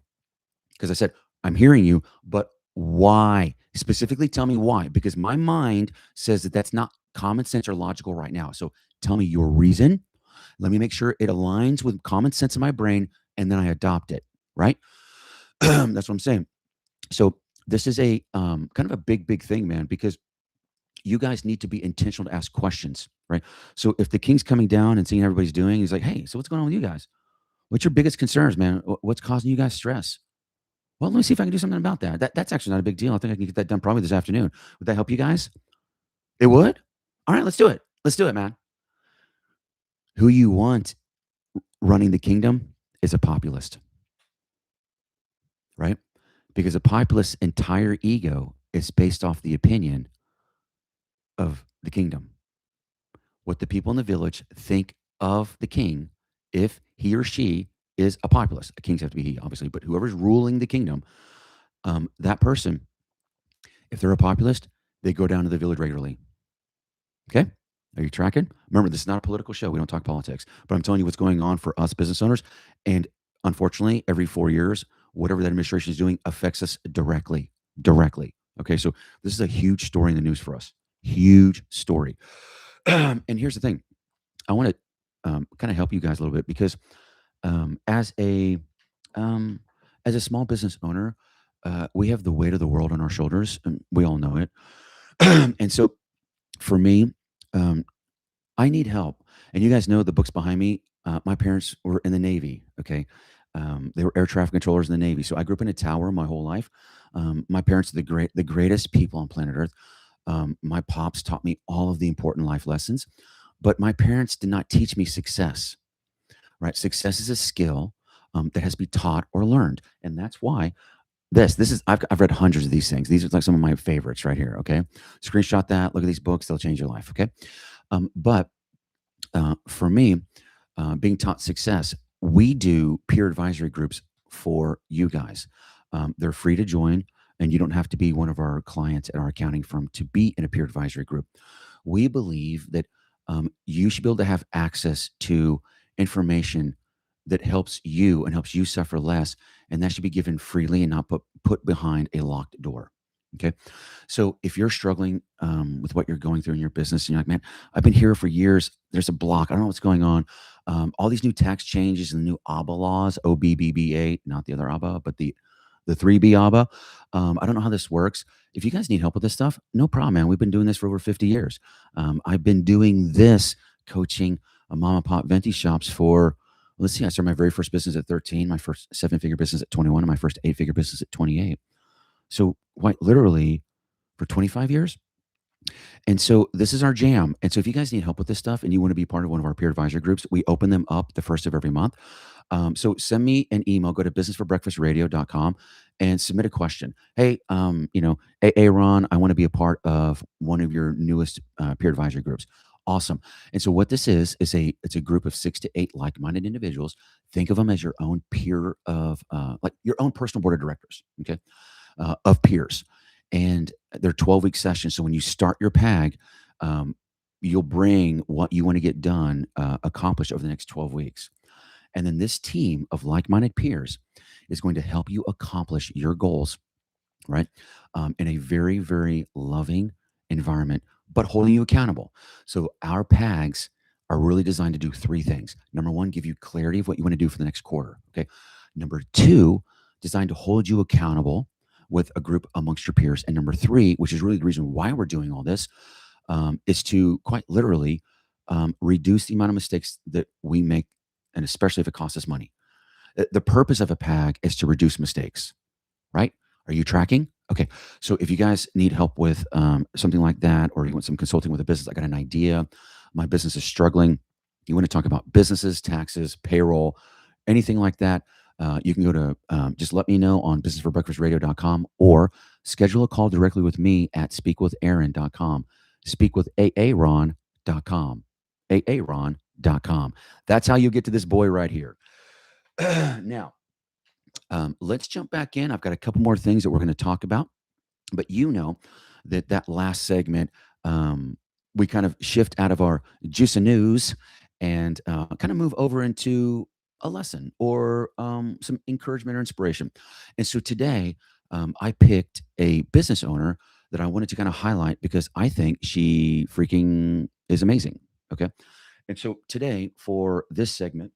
Because I said, I'm hearing you, but why? Specifically tell me why. Because my mind says that that's not common sense or logical right now. So tell me your reason. Let me make sure it aligns with common sense in my brain, and then I adopt it, right? That's what I'm saying. So this is a kind of a big thing, man, because you guys need to be intentional to ask questions, right? So if the king's coming down and seeing how everybody's doing, he's like, hey, so what's going on with you guys? What's your biggest concerns, man? What's causing you guys stress? Well, let me see if I can do something about that. That's actually not a big deal. I think I can get that done probably this afternoon. Would that help you guys? It would? All right, let's do it. Let's do it, man. Who you want running the kingdom is a populist, right? Because a populist's entire ego is based off the opinion of the kingdom. What the people in the village think of the king if he or she is a populist. A kings have to be he, obviously, but whoever's ruling the kingdom, that person, if they're a populist, they go down to the village regularly. Okay? Are you tracking? Remember, this is not a political show. We don't talk politics, but I'm telling you what's going on for us business owners. And unfortunately, every 4 years, whatever that administration is doing affects us directly. Directly. Okay. So this is a huge story in the news for us. Huge story. And here's the thing. I want to kind of help you guys a little bit because um, as a um, as a small business owner, we have the weight of the world on our shoulders, and we all know it. And so for me, um, I need help. And you guys know the books behind me. My parents were in the Navy. Okay. They were air traffic controllers in the Navy. So I grew up in a tower my whole life. My parents are the greatest people on planet Earth. My pops taught me all of the important life lessons, but my parents did not teach me success, right? Success is a skill that has to be taught or learned. And that's why this is I've read hundreds of these things. These are like some of my favorites right here. Okay. Screenshot that. Look at these books. They'll change your life. Okay. But for me, being taught success, we do peer advisory groups for you guys. They're free to join, and you don't have to be one of our clients at our accounting firm to be in a peer advisory group. We believe that you should be able to have access to information that helps you and helps you suffer less, and that should be given freely and not put behind a locked door. Okay. So if you're struggling with what you're going through in your business, and you're like, man, I've been here for years. There's a block. I don't know what's going on. All these new tax changes and the new ABBA laws, OBBBA, not the other ABBA, but the 3B ABBA. I don't know how this works. If you guys need help with this stuff, no problem, man. We've been doing this for over 50 years. I've been doing this coaching mom and pop venti shops for, let's see, I started my very first business at 13, my first 7-figure business at 21, and my first 8-figure business at 28. So quite literally for 25 years. And so this is our jam. And so if you guys need help with this stuff and you want to be part of one of our peer advisor groups, we open them up the first of every month. So send me an email, go to businessforbreakfastradio.com and submit a question. Hey, Aaron, I want to be a part of one of your newest peer advisory groups. Awesome. And so what this is it's a group of 6 to 8 like-minded individuals. Think of them as your own peer of like your own personal board of directors. Okay. Of peers. And they're 12-week sessions. So when you start your PAG, you'll bring what you want to get done, accomplished over the next 12 weeks. And then this team of like-minded peers is going to help you accomplish your goals, right? In a very, very loving environment, but holding you accountable. So our PAGs are really designed to do 3 things. Number 1, give you clarity of what you want to do for the next quarter. Okay. Number 2, designed to hold you accountable with a group amongst your peers. And number 3, which is really the reason why we're doing all this, is to quite literally reduce the amount of mistakes that we make and especially if it costs us money. The purpose of a pack is to reduce mistakes, right? Are you tracking? Okay. So if you guys need help with something like that, or you want some consulting with a business, I got an idea. My business is struggling. You want to talk about businesses, taxes, payroll, anything like that. You can go to just let me know on businessforbreakfastradio.com or schedule a call directly with me at speakwithaaron.com, speakwithaaron.com, aaron.com. That's how you get to this boy right here. Now, let's jump back in. I've got a couple more things that we're going to talk about, but you know that last segment, we kind of shift out of our juice and news and kind of move over into a lesson or some encouragement or inspiration. And so today, I picked a business owner that I wanted to kind of highlight because I think she freaking is amazing. Okay. And so today, for this segment,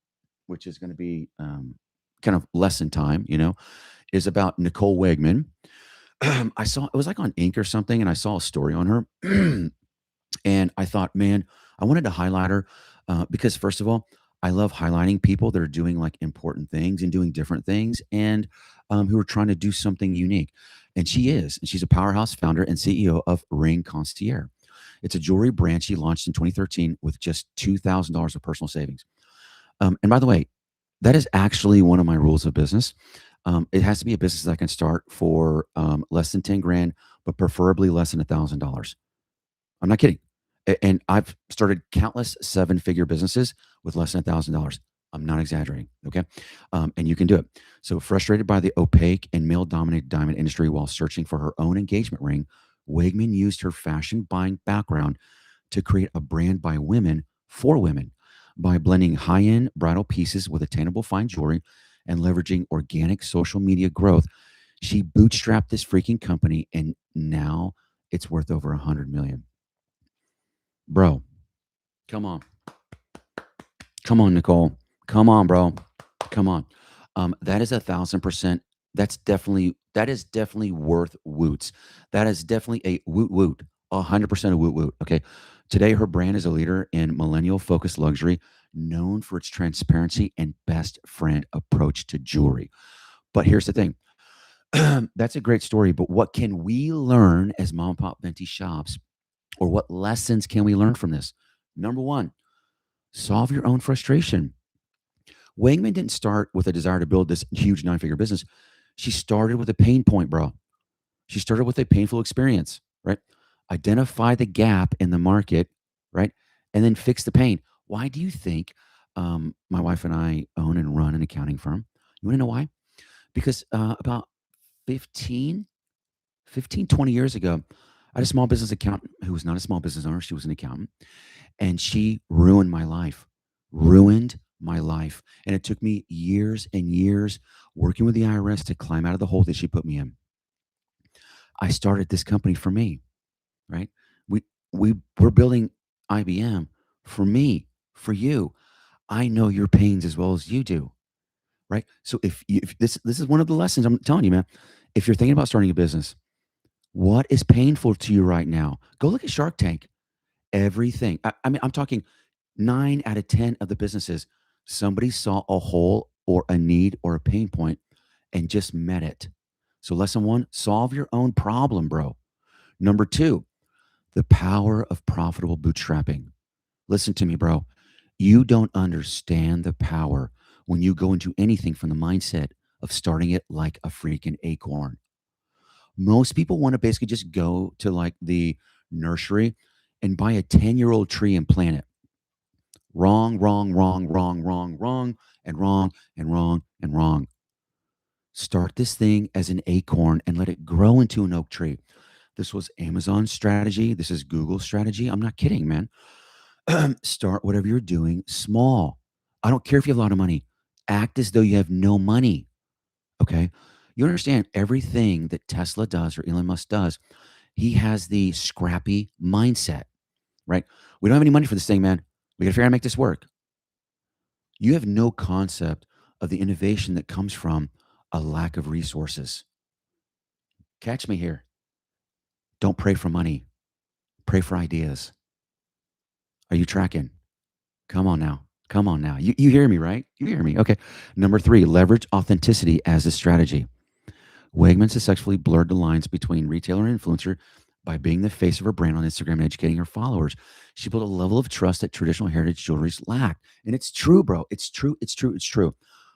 which is going to be kind of lesson time, is about Nicole Wegman. I saw it was like on Ink or something, and I saw a story on her, and I thought, man, I wanted to highlight her because first of all, I love highlighting people that are doing like important things and doing different things, and who are trying to do something unique. And she is, and she's a powerhouse founder and CEO of Ring Concierge. It's a jewelry brand she launched in 2013 with just $2,000 of personal savings. And by the way, that is actually one of my rules of business. It has to be a business that I can start for less than 10 grand, but preferably less than $1,000. I'm not kidding. And I've started countless seven-figure businesses with less than $1,000. I'm not exaggerating. Okay. And you can do it. So, frustrated by the opaque and male dominated diamond industry while searching for her own engagement ring, Wegman used her fashion buying background to create a brand by women for women by blending high end bridal pieces with attainable fine jewelry and leveraging organic social media growth. She bootstrapped this freaking company and now it's worth over 100 million. Bro, come on. Come on, Nicole. Come on, bro. Come on. That is 1,000%. That is definitely worth woots. That is definitely a woot woot. 100% a woot woot. Okay. Today, her brand is a leader in millennial focused luxury, known for its transparency and best friend approach to jewelry. But here's the thing. That's a great story. But what can we learn as mom and pop Venti shops, or what lessons can we learn from this? Number one, solve your own frustration. Wegman didn't start with a desire to build this huge nine-figure business. She started with a pain point, bro. She started with a painful experience, right? Identify the gap in the market, right? And then fix the pain. Why do you think my wife and I own and run an accounting firm? You want to know why? Because about 15, 15, 20 years ago, I had a small business accountant who was not a small business owner. She was an accountant. And she ruined my life, ruined my life. And it took me years and years working with the IRS to climb out of the hole that she put me in. I started this company for me, right? We we're building IBM for me, for you. I know your pains as well as you do, right? So if this is one of the lessons I'm telling you, man. If you're thinking about starting a business, what is painful to you right now? Go look at Shark Tank. Everything. I mean, I'm talking 9 out of 10 of the businesses, somebody saw a hole or a need or a pain point and just met it. So, lesson one, solve your own problem, bro. Number two, the power of profitable bootstrapping. Listen to me, bro. You don't understand the power when you go into anything from the mindset of starting it like a freaking acorn. Most people want to basically just go to like the nursery and buy a 10-year-old tree and plant it. Wrong, wrong, wrong, wrong, wrong, wrong, and wrong, and wrong, and wrong. Start this thing as an acorn and let it grow into an oak tree. This was Amazon's strategy. This is Google's strategy. I'm not kidding, man. Start whatever you're doing small. I don't care if you have a lot of money. Act as though you have no money. Okay. You understand everything that Tesla does or Elon Musk does. He has the scrappy mindset, right? We don't have any money for this thing, man. We got to figure out how to make this work. You have no concept of the innovation that comes from a lack of resources. Catch me here. Don't pray for money. Pray for ideas. Are you tracking? Come on now. Come on now. You hear me, right? You hear me. Okay. Number 3, leverage authenticity as a strategy. Wegman successfully blurred the lines between retailer and influencer by being the face of her brand on Instagram and educating her followers. She built a level of trust that traditional heritage jewelries lacked. And it's true, bro. It's true. It's true. It's true.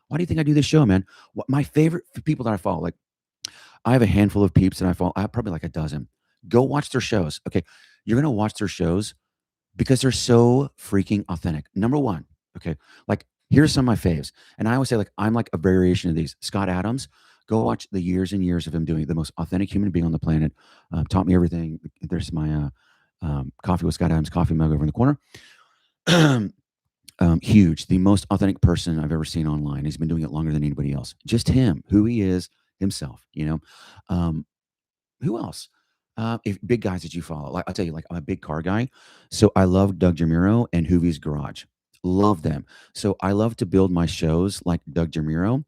Why do you think I do this show, man? What my favorite people that I follow, like I have a handful of peeps that I follow. I have probably like a dozen. Go watch their shows. Okay. You're gonna watch their shows because they're so freaking authentic. Number one, okay, like here's some of my faves. And I always say, like, I'm like a variation of these. Scott Adams, go watch the years and years of him doing the most authentic human being on the planet. Taught me everything. There's my coffee with Scott Adams coffee mug over in the corner. Huge, the most authentic person I've ever seen online. He's been doing it longer than anybody else. Just him, who he is, himself. Um, who else? If big guys that you follow, like I'll tell you, like I'm a big car guy, so I love Doug Jamiro and Hoovie's Garage. Love them. So I love to build my shows like Doug Jamiro.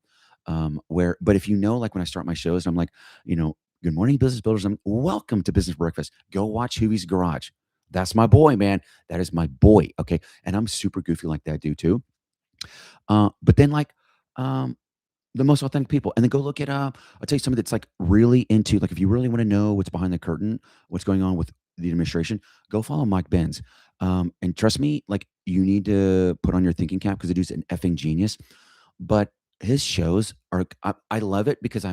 But if you know, like when I start my shows, I'm like, good morning, business builders. I'm welcome to Business Breakfast. Go watch Hoovie's Garage. That's my boy, man. That is my boy. Okay, and I'm super goofy like that dude too. But then like, um, the most authentic people. And then go look at I'll tell you somebody that's like really into, like, if you really want to know what's behind the curtain, what's going on with the administration, go follow Mike Benz. And trust me, like you need to put on your thinking cap because the dude's an effing genius. But his shows are I love it because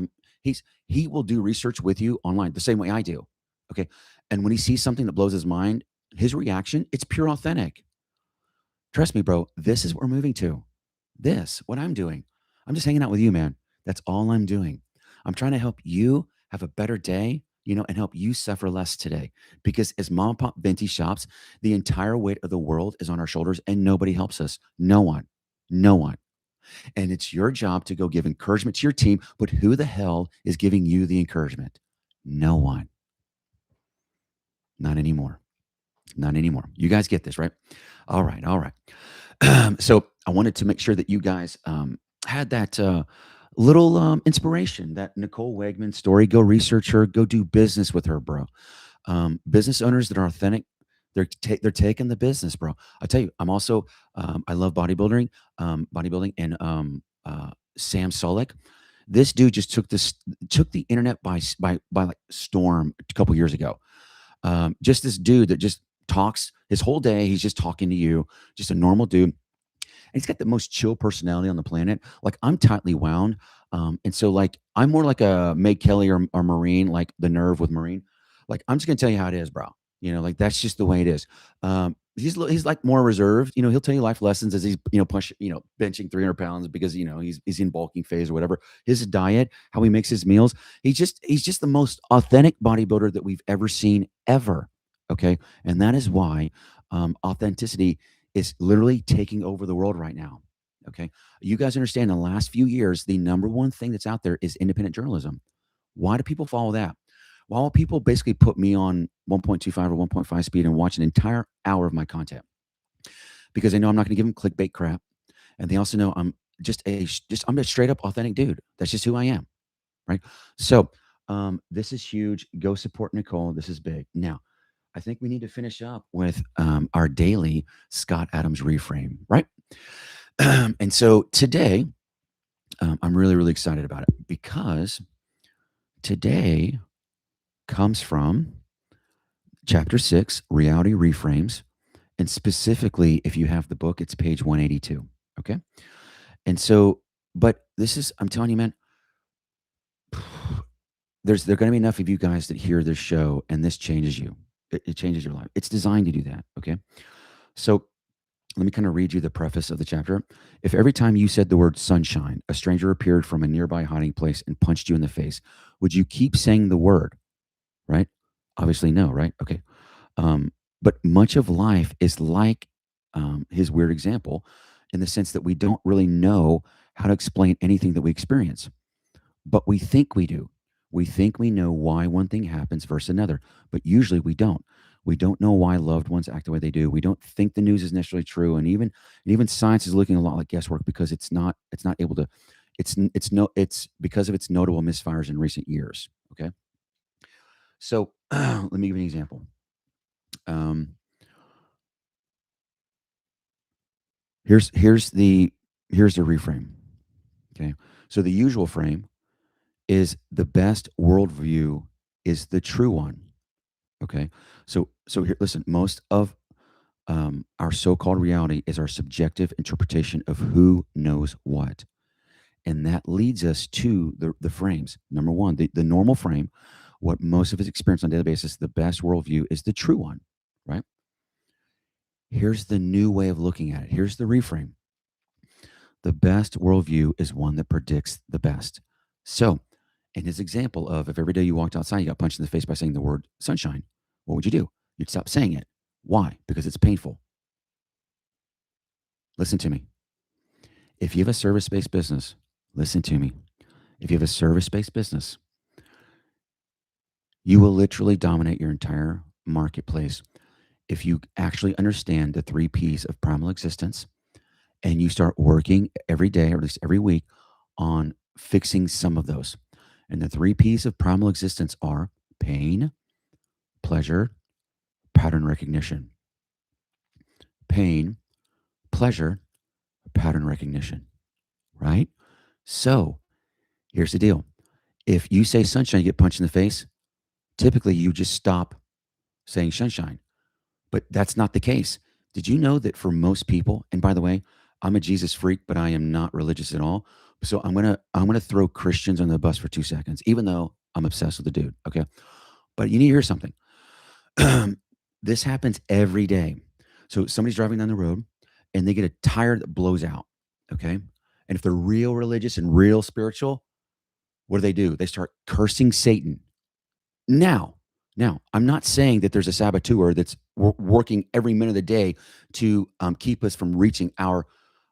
he will do research with you online the same way I do. Okay. And when he sees something that blows his mind, his reaction, it's pure authentic. Trust me, bro, this is what we're moving to. What I'm doing. I'm just hanging out with you, man. That's all I'm doing. I'm trying to help you have a better day, and help you suffer less today. Because as mom and pop venti shops, the entire weight of the world is on our shoulders and nobody helps us. No one. No one. And it's your job to go give encouragement to your team. But who the hell is giving you the encouragement? No one. Not anymore. Not anymore. You guys get this, right? All right. All right. So I wanted to make sure that you guys had that little inspiration, that Nicole Wegman story. Go research her. Go do business with her, bro. Business owners that are authentic, they're taking the business, bro. I tell you, I'm also I love bodybuilding, and Sam Sulek. This dude just took the internet by like storm a couple years ago. Just this dude that just talks his whole day. He's just talking to you, just a normal dude. And he's got the most chill personality on the planet. Like I'm tightly wound. And so like I'm more like a Meg Kelly or Marine, like the nerve with Marine. Like I'm just gonna tell you how it is, bro. Like that's just the way it is. He's like more reserved. He'll tell you life lessons as he's benching 300 pounds because he's in bulking phase or whatever. His diet, how he makes his meals. He's just the most authentic bodybuilder that we've ever seen ever. Okay, and that is why authenticity is literally taking over the world right now. Okay, you guys understand in the last few years, the number one thing that's out there is independent journalism. Why do people follow that? Why will people basically put me on 1.25 or 1.5 speed and watch an entire hour of my content? Because they know I'm not going to give them clickbait crap, and they also know I'm I'm a straight up authentic dude. That's just who I am, right? So this is huge. Go support Nicole. This is big. Now, I think we need to finish up with our daily Scott Adams reframe, right? And so today, I'm really, really excited about it because today comes from chapter 6, Reality Reframes. And specifically, if you have the book, it's page 182. Okay. And so, but this is, I'm telling you, man, there are going to be enough of you guys that hear this show and this changes you. It changes your life. It's designed to do that. Okay. So let me kind of read you the preface of the chapter. If every time you said the word sunshine, a stranger appeared from a nearby hiding place and punched you in the face, would you keep saying the word? Right? Obviously, no, right? Okay. Um, but much of life is like his weird example in the sense that we don't really know how to explain anything that we experience, but we think we do. We think we know why one thing happens versus another, but usually we don't. We don't know why loved ones act the way they do. We don't think the news is necessarily true, and even science is looking a lot like guesswork because it's not able to. It's because of its notable misfires in recent years. Okay, so let me give you an example. Um, Here's the reframe. Okay. So the usual frame is the best worldview is the true one. Okay. So here, listen, most of our so-called reality is our subjective interpretation of who knows what. And that leads us to the frames. Number one, the normal frame, what most of us experience on a daily basis, the best worldview is the true one, right? Here's the new way of looking at it. Here's the reframe. The best worldview is one that predicts the best. So, in his example of if every day you walked outside, you got punched in the face by saying the word sunshine, what would you do? You'd stop saying it. Why? Because it's painful. Listen to me. If you have a service based business, listen to me. If you have a service based business, you will literally dominate your entire marketplace if you actually understand the three P's of primal existence and you start working every day or at least every week on fixing some of those. And the three P's of primal existence are pain, pleasure, pattern recognition. Pain, pleasure, pattern recognition, right? So here's the deal. If you say sunshine, you get punched in the face, typically you just stop saying sunshine. But that's not the case. Did you know that for most people, and by the way, I'm a Jesus freak, but I am not religious at all. So I'm gonna throw Christians on the bus for 2 seconds, even though I'm obsessed with the dude. Okay. But you need to hear something. This happens every day. So somebody's driving down the road and they get a tire that blows out. Okay. And if they're real religious and real spiritual, what do? They start cursing Satan. Now, I'm not saying that there's a saboteur that's working every minute of the day to keep us from reaching our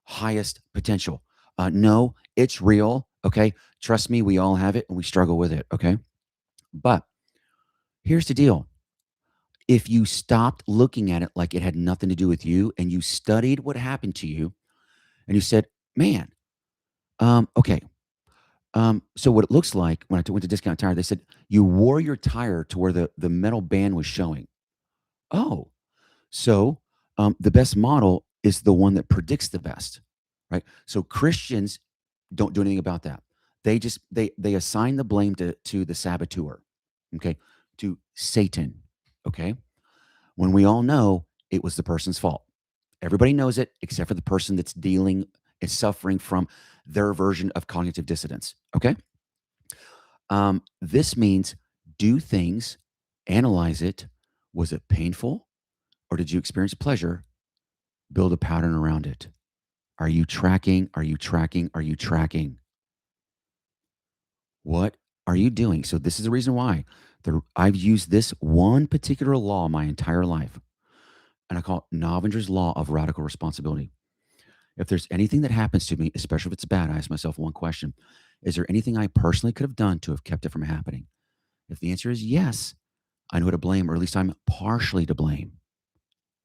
highest potential. No, it's real. Okay. Trust me, we all have it and we struggle with it. Okay. But here's the deal. If you stopped looking at it like it had nothing to do with you and you studied what happened to you and you said, man, okay. So what it looks like when I went to Discount Tire, they said you wore your tire to where the metal band was showing. Oh, so the best model is the one that predicts the best, right? So Christians don't do anything about that. They assign the blame to the saboteur, okay, to Satan, okay. When we all know it was the person's fault. Everybody knows it except for the person that's dealing is suffering from their version of cognitive dissonance. Okay. This means do things, analyze it. Was it painful or did you experience pleasure? Build a pattern around it. Are you tracking? Are you tracking? Are you tracking? What are you doing? So, this is the reason why I've used this one particular law my entire life, and I call it Novinger's Law of Radical Responsibility. If there's anything that happens to me, especially if it's bad, I ask myself one question. Is there anything I personally could have done to have kept it from happening? If the answer is yes, I know who to blame, or at least I'm partially to blame,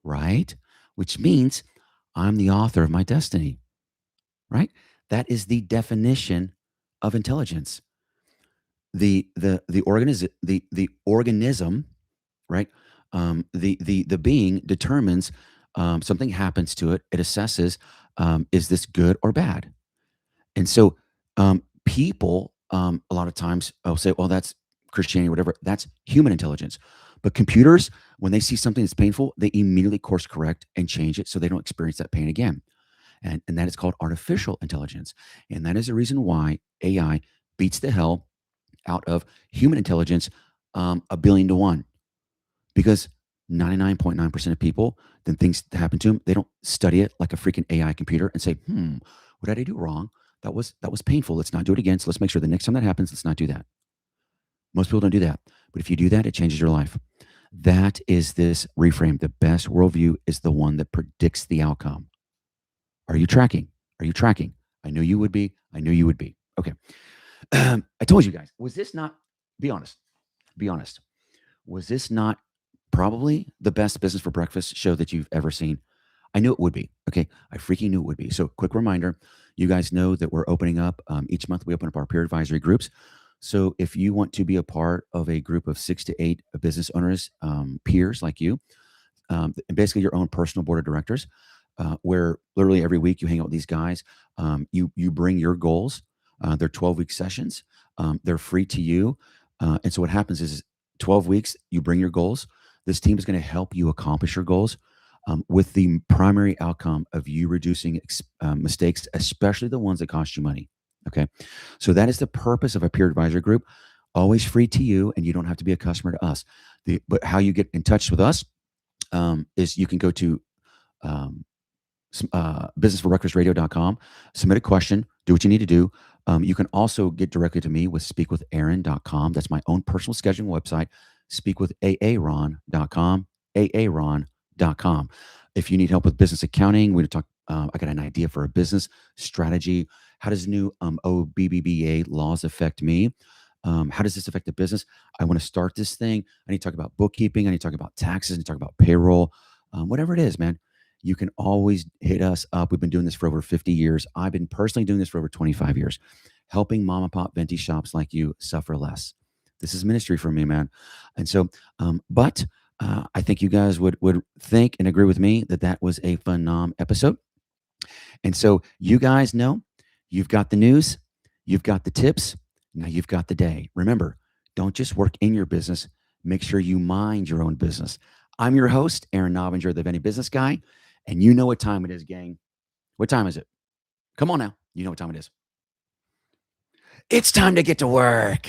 right? Which means I'm the author of my destiny, right? That is the definition of intelligence. The organism, right? The being determines something happens to it. It assesses, is this good or bad? And so people a lot of times will say, well, that's Christianity, whatever. That's human intelligence. But computers, when they see something that's painful, they immediately course correct and change it so they don't experience that pain again. And that is called artificial intelligence. And that is the reason why AI beats the hell out of human intelligence a billion to one. Because 99.9% of people, then things happen to them, they don't study it like a freaking AI computer and say, what did I do wrong? That was painful. Let's not do it again. So let's make sure the next time that happens, let's not do that. Most people don't do that. But if you do that, it changes your life. That is this reframe. The best worldview is the one that predicts the outcome. Are you tracking? Are you tracking? I knew you would be. I knew you would be. Okay. I told you guys, was this not, be honest, was this not probably the best business for breakfast show that you've ever seen? I knew it would be. Okay. I freaking knew it would be. So quick reminder, you guys know that we're opening up each month. We open up our peer advisory groups. So if you want to be a part of a group of 6 to 8 business owners, peers like you, and basically your own personal board of directors, where literally every week you hang out with these guys. You bring your goals. They're 12-week sessions. They're free to you. And so what happens is 12 weeks, you bring your goals. This team is going to help you accomplish your goals with the primary outcome of you reducing mistakes, especially the ones that cost you money. Okay. So that is the purpose of a peer advisory group. Always free to you, and you don't have to be a customer to us. But how you get in touch with us is you can go to um, businessforrecruitersradio.com, submit a question, do what you need to do. You can also get directly to me with speakwithaaron.com. That's my own personal scheduling website, speakwithaaron.com, aaron.com. If you need help with business accounting, we talk. I got an idea for a business strategy. How does new OBBBA laws affect me? How does this affect the business? I want to start this thing. I need to talk about bookkeeping. I need to talk about taxes. I need to talk about payroll. Whatever it is, man, you can always hit us up. We've been doing this for over 50 years. I've been personally doing this for over 25 years, helping mom and pop venti shops like you suffer less. This is ministry for me, man. And so, I think you guys would think and agree with me that that was a phenom episode. And so you guys know you've got the news, you've got the tips, now you've got the day. Remember, don't just work in your business, make sure you mind your own business. I'm your host, Aaron Novinger, the Venti Business Guy, and you know what time it is, gang. What time is it? Come on now. You know what time it is. It's time to get to work.